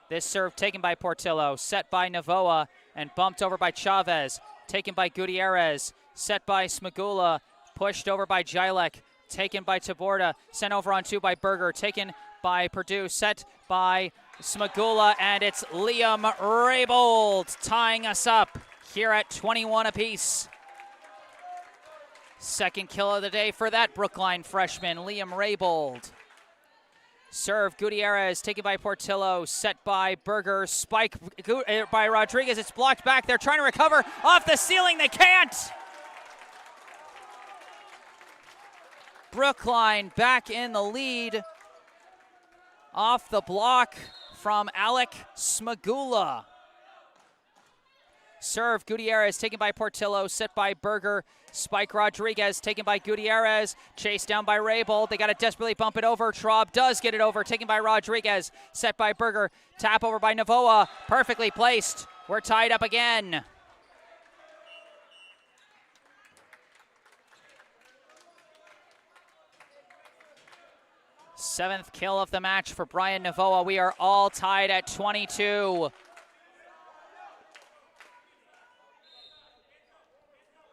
This serve taken by Portillo, set by Navoa, and bumped over by Chavez. Taken by Gutierrez, set by Smagula, pushed over by Jilek, taken by Taborda, sent over on 2 by Berger, taken by Perdue, set by Smagula, and it's Liam Raybold tying us up here at 21 apiece. 2nd kill of the day for that Brookline freshman, Liam Raybold. Serve Gutierrez, taken by Portillo, set by Berger, spike by Rodriguez, it's blocked back, they're trying to recover, off the ceiling, they can't! Brookline back in the lead, off the block from Alec Smagula. Serve Gutierrez, taken by Portillo, set by Berger. Spike Rodriguez, taken by Gutierrez, chased down by Raybold. They got to desperately bump it over. Traub does get it over, taken by Rodriguez, set by Berger. Tap over by Navoa, perfectly placed. We're tied up again. Seventh kill of the match for Brian Navoa. We are all tied at 22.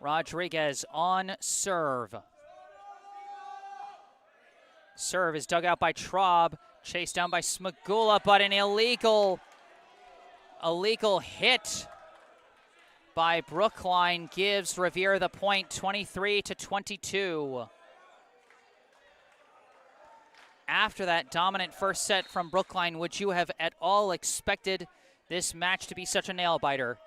Rodriguez on serve. Serve is dug out by Traub, chased down by Smagula, but an illegal hit by Brookline gives Revere the point, 23-22. after that dominant first set from Brookline, would you have at all expected this match to be such a nail-biter?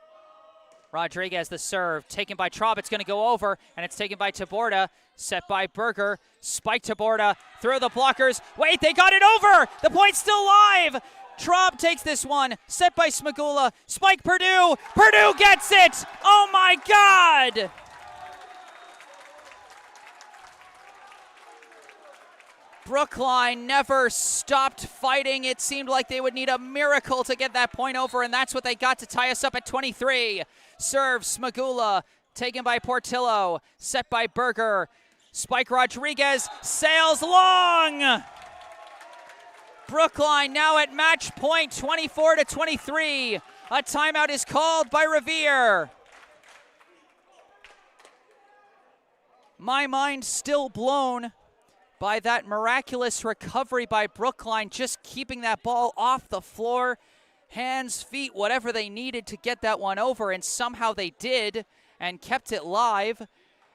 Rodriguez, the serve, taken by Traub. It's going to go over, and it's taken by Taborda. Set by Berger. Spike Taborda through the blockers. Wait, they got it over! The point's still live! Traub takes this one. Set by Smagula. Spike Purdue. Purdue gets it! Oh, my God! Brookline never stopped fighting. It seemed like they would need a miracle to get that point over, and that's what they got to tie us up at 23. Serve, Smagula, taken by Portillo, set by Berger. Spike Rodriguez sails long. Brookline now at match point, 24-23. A timeout is called by Revere. My mind still blown by that miraculous recovery by Brookline, just keeping that ball off the floor, hands, feet, whatever they needed to get that one over, and somehow they did and kept it live,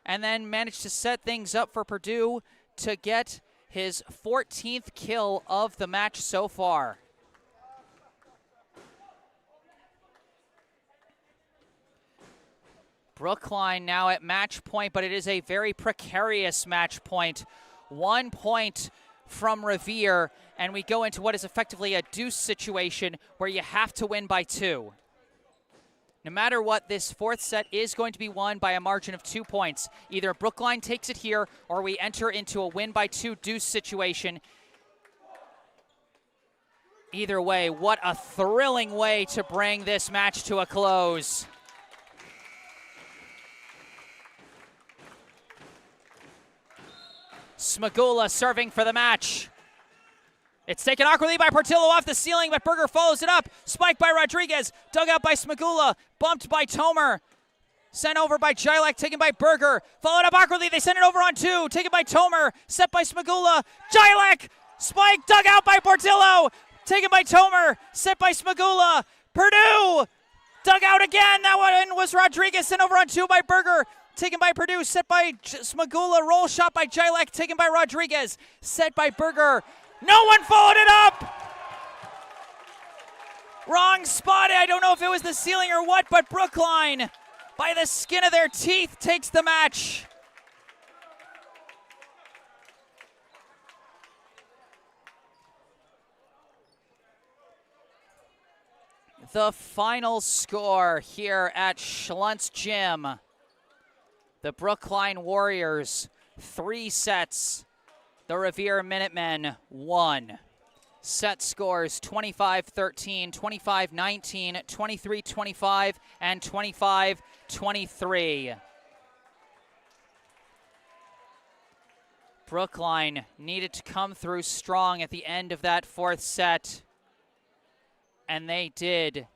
and then managed to set things up for Purdue to get his 14th kill of the match so far. Brookline now at match point, but it is a very precarious match point. 1 point from Revere, and we go into what is effectively a deuce situation where you have to win by 2. No matter what, this fourth set is going to be won by a margin of 2 points. Either Brookline takes it here or we enter into a win by 2 deuce situation. Either way, what a thrilling way to bring this match to a close. Smagula serving for the match. It's taken awkwardly by Portillo off the ceiling, but Berger follows it up. Spiked by Rodriguez, dug out by Smagula, bumped by Tomer. Sent over by Jilek, taken by Berger. Followed up awkwardly, they send it over on 2, taken by Tomer, set by Smagula. Jilek, spike, dug out by Portillo, taken by Tomer, set by Smagula. Purdue, dug out again, that one was Rodriguez, sent over on 2 by Berger. Taken by Purdue, set by Smagula, roll shot by Jilek, taken by Rodriguez, set by Berger. No one followed it up! Wrong spot, I don't know if it was the ceiling or what, but Brookline, by the skin of their teeth, takes the match. The final score here at Schlunz Gym. The Brookline Warriors, 3 sets. The Revere Minutemen, 1. Set scores 25-13, 25-19, 23-25, and 25-23. Brookline needed to come through strong at the end of that fourth set, and they did.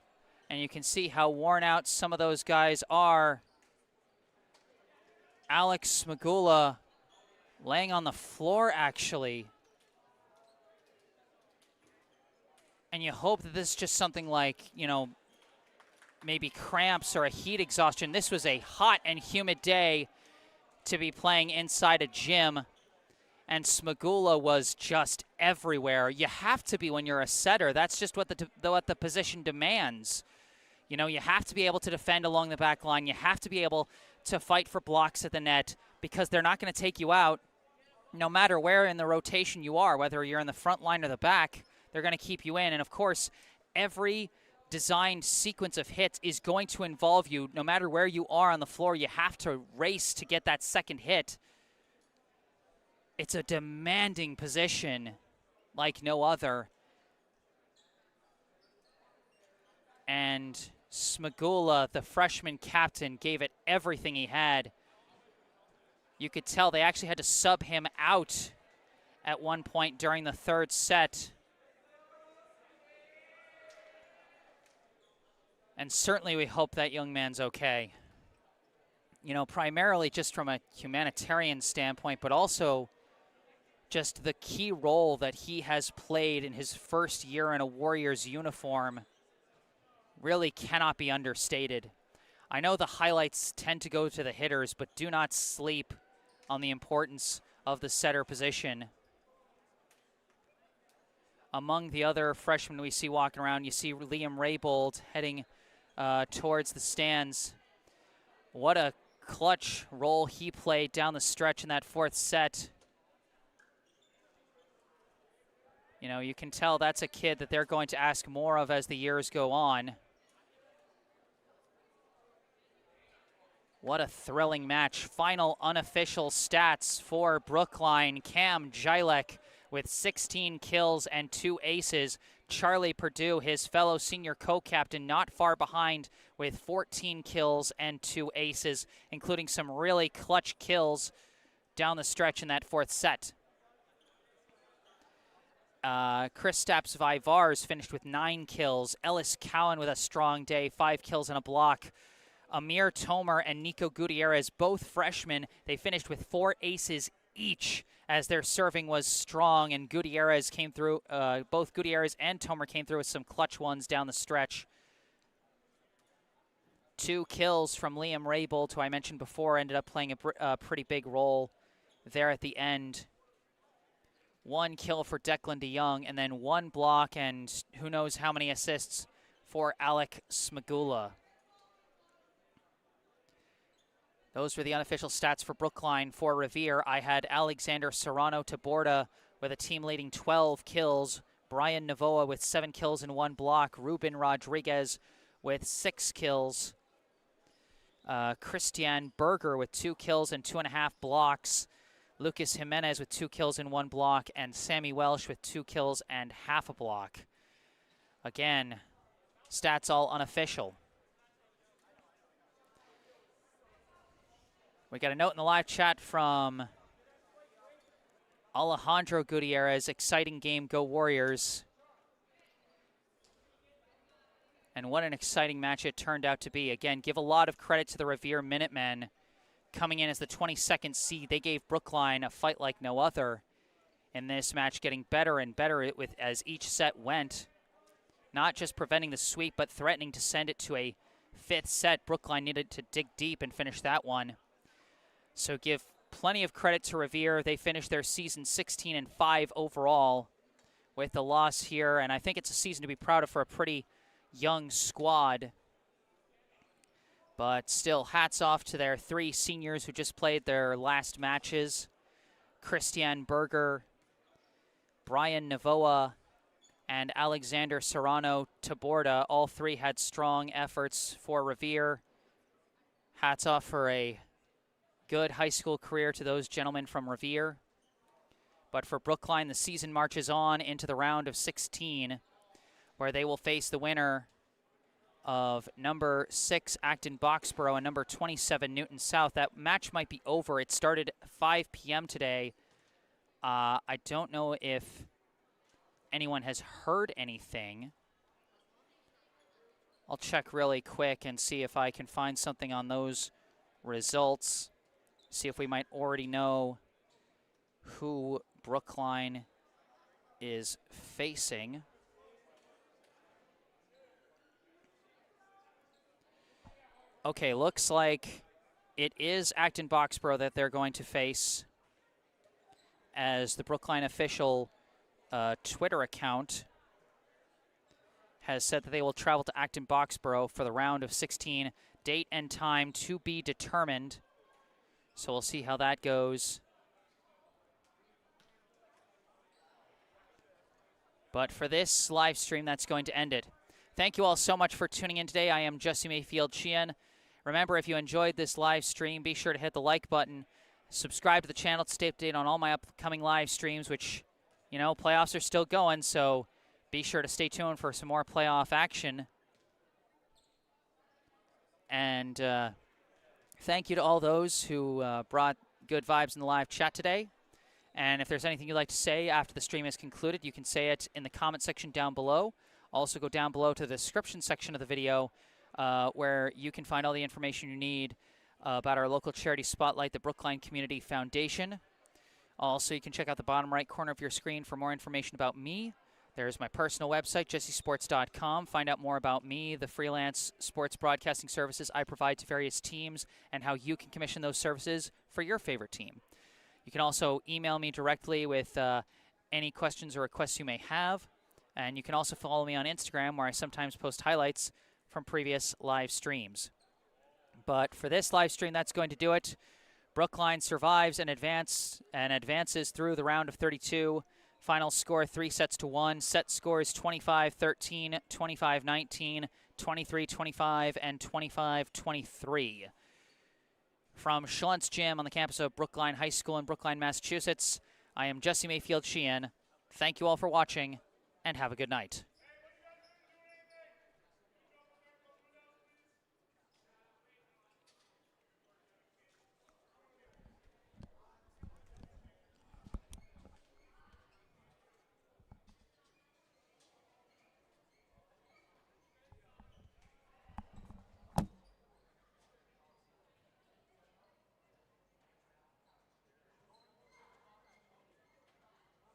And you can see how worn out some of those guys are. Alex Smagula laying on the floor, actually. And you hope that this is just something like, you know, maybe cramps or a heat exhaustion. This was a hot and humid day to be playing inside a gym, and Smagula was just everywhere. You have to be when you're a setter. That's just what the position demands. You know, you have to be able to defend along the back line. You have to be able to fight for blocks at the net, because they're not going to take you out no matter where in the rotation you are, whether you're in the front line or the back. They're going to keep you in. And, of course, every designed sequence of hits is going to involve you. No matter where you are on the floor, you have to race to get that second hit. It's a demanding position like no other. And Smagula, the freshman captain, gave it everything he had. You could tell they actually had to sub him out at one point during the third set. And certainly we hope that young man's okay. You know, primarily just from a humanitarian standpoint, but also just the key role that he has played in his first year in a Warriors uniform really cannot be understated. I know the highlights tend to go to the hitters, but do not sleep on the importance of the setter position. among the other freshmen we see walking around, you see Liam Raybold heading towards the stands. What a clutch role he played down the stretch in that fourth set. You know, you can tell that's a kid that they're going to ask more of as the years go on. What a thrilling match. Final unofficial stats for Brookline. Cam Jilek with 16 kills and 2 aces. Charlie Perdue, his fellow senior co-captain, not far behind with 14 kills and 2 aces, including some really clutch kills down the stretch in that fourth set. Kristaps Vivars finished with 9 kills. Ellis Cowan with a strong day, 5 kills and a block. Amir Tomer and Nico Gutierrez, both freshmen, they finished with 4 aces each as their serving was strong, and Gutierrez came through, both Gutierrez and Tomer came through with some clutch ones down the stretch. 2 kills from Liam Raybold, who I mentioned before, ended up playing a pretty big role there at the end. 1 kill for Declan DeYoung, and then 1 block and who knows how many assists for Alec Smagula. Those were the unofficial stats for Brookline. For Revere, I had Alexander Serrano Taborda with a team-leading 12 kills, Brian Navoa with 7 kills and 1 block, Ruben Rodriguez with 6 kills, Christian Berger with 2 kills and 2.5 blocks, Lucas Jimenez with 2 kills and 1 block, and Sammy Welsh with 2 kills and half a block. Again, stats all unofficial. We got a note in the live chat from Alejandro Gutierrez. Exciting game, go Warriors. And what an exciting match it turned out to be. Again, give a lot of credit to the Revere Minutemen. Coming in as the 22nd seed, they gave Brookline a fight like no other in this match, getting better and better as each set went. Not just preventing the sweep, but threatening to send it to a 5th set. Brookline needed to dig deep and finish that one. So give plenty of credit to Revere. They finished their season 16-5 overall with the loss here, and I think it's a season to be proud of for a pretty young squad. But still, hats off to their 3 seniors who just played their last matches. Christian Berger, Brian Navoa, and Alexander Serrano Taborda. All 3 had strong efforts for Revere. Hats off for a good high school career to those gentlemen from Revere. But for Brookline, the season marches on into the round of 16, where they will face the winner of number 6 Acton Boxborough and number 27 Newton South. That match might be over. It started 5 p.m. today. I don't know if anyone has heard anything. I'll check really quick and see if I can find something on those results. See if we might already know who Brookline is facing. Okay, looks like it is Acton Boxborough that they're going to face, as the Brookline official Twitter account has said that they will travel to Acton Boxborough for the round of 16. Date and time to be determined. So we'll see how that goes. But for this live stream, that's going to end it. Thank you all so much for tuning in today. I am Jesse Mayfield-Sheehan. Remember, if you enjoyed this live stream, be sure to hit the like button. Subscribe to the channel to stay updated on all my upcoming live streams, which, you know, playoffs are still going, so be sure to stay tuned for some more playoff action. And thank you to all those who brought good vibes in the live chat today. And if there's anything you'd like to say after the stream is concluded, you can say it in the comment section down below. Also go down below to the description section of the video where you can find all the information you need about our local charity spotlight, the Brookline Community Foundation. Also, you can check out the bottom right corner of your screen for more information about me. There's my personal website, jessesports.com. Find out more about me, the freelance sports broadcasting services I provide to various teams, and how you can commission those services for your favorite team. You can also email me directly with any questions or requests you may have. And you can also follow me on Instagram, where I sometimes post highlights from previous live streams. But for this live stream, that's going to do it. Brookline survives and advances through the round of 32. Final score 3-1. Set scores 25-13, 25-19, 23-25, and 25-23. From Schlentz Gym on the campus of Brookline High School in Brookline, Massachusetts, I am Jesse Mayfield-Sheehan. Thank you all for watching, and have a good night.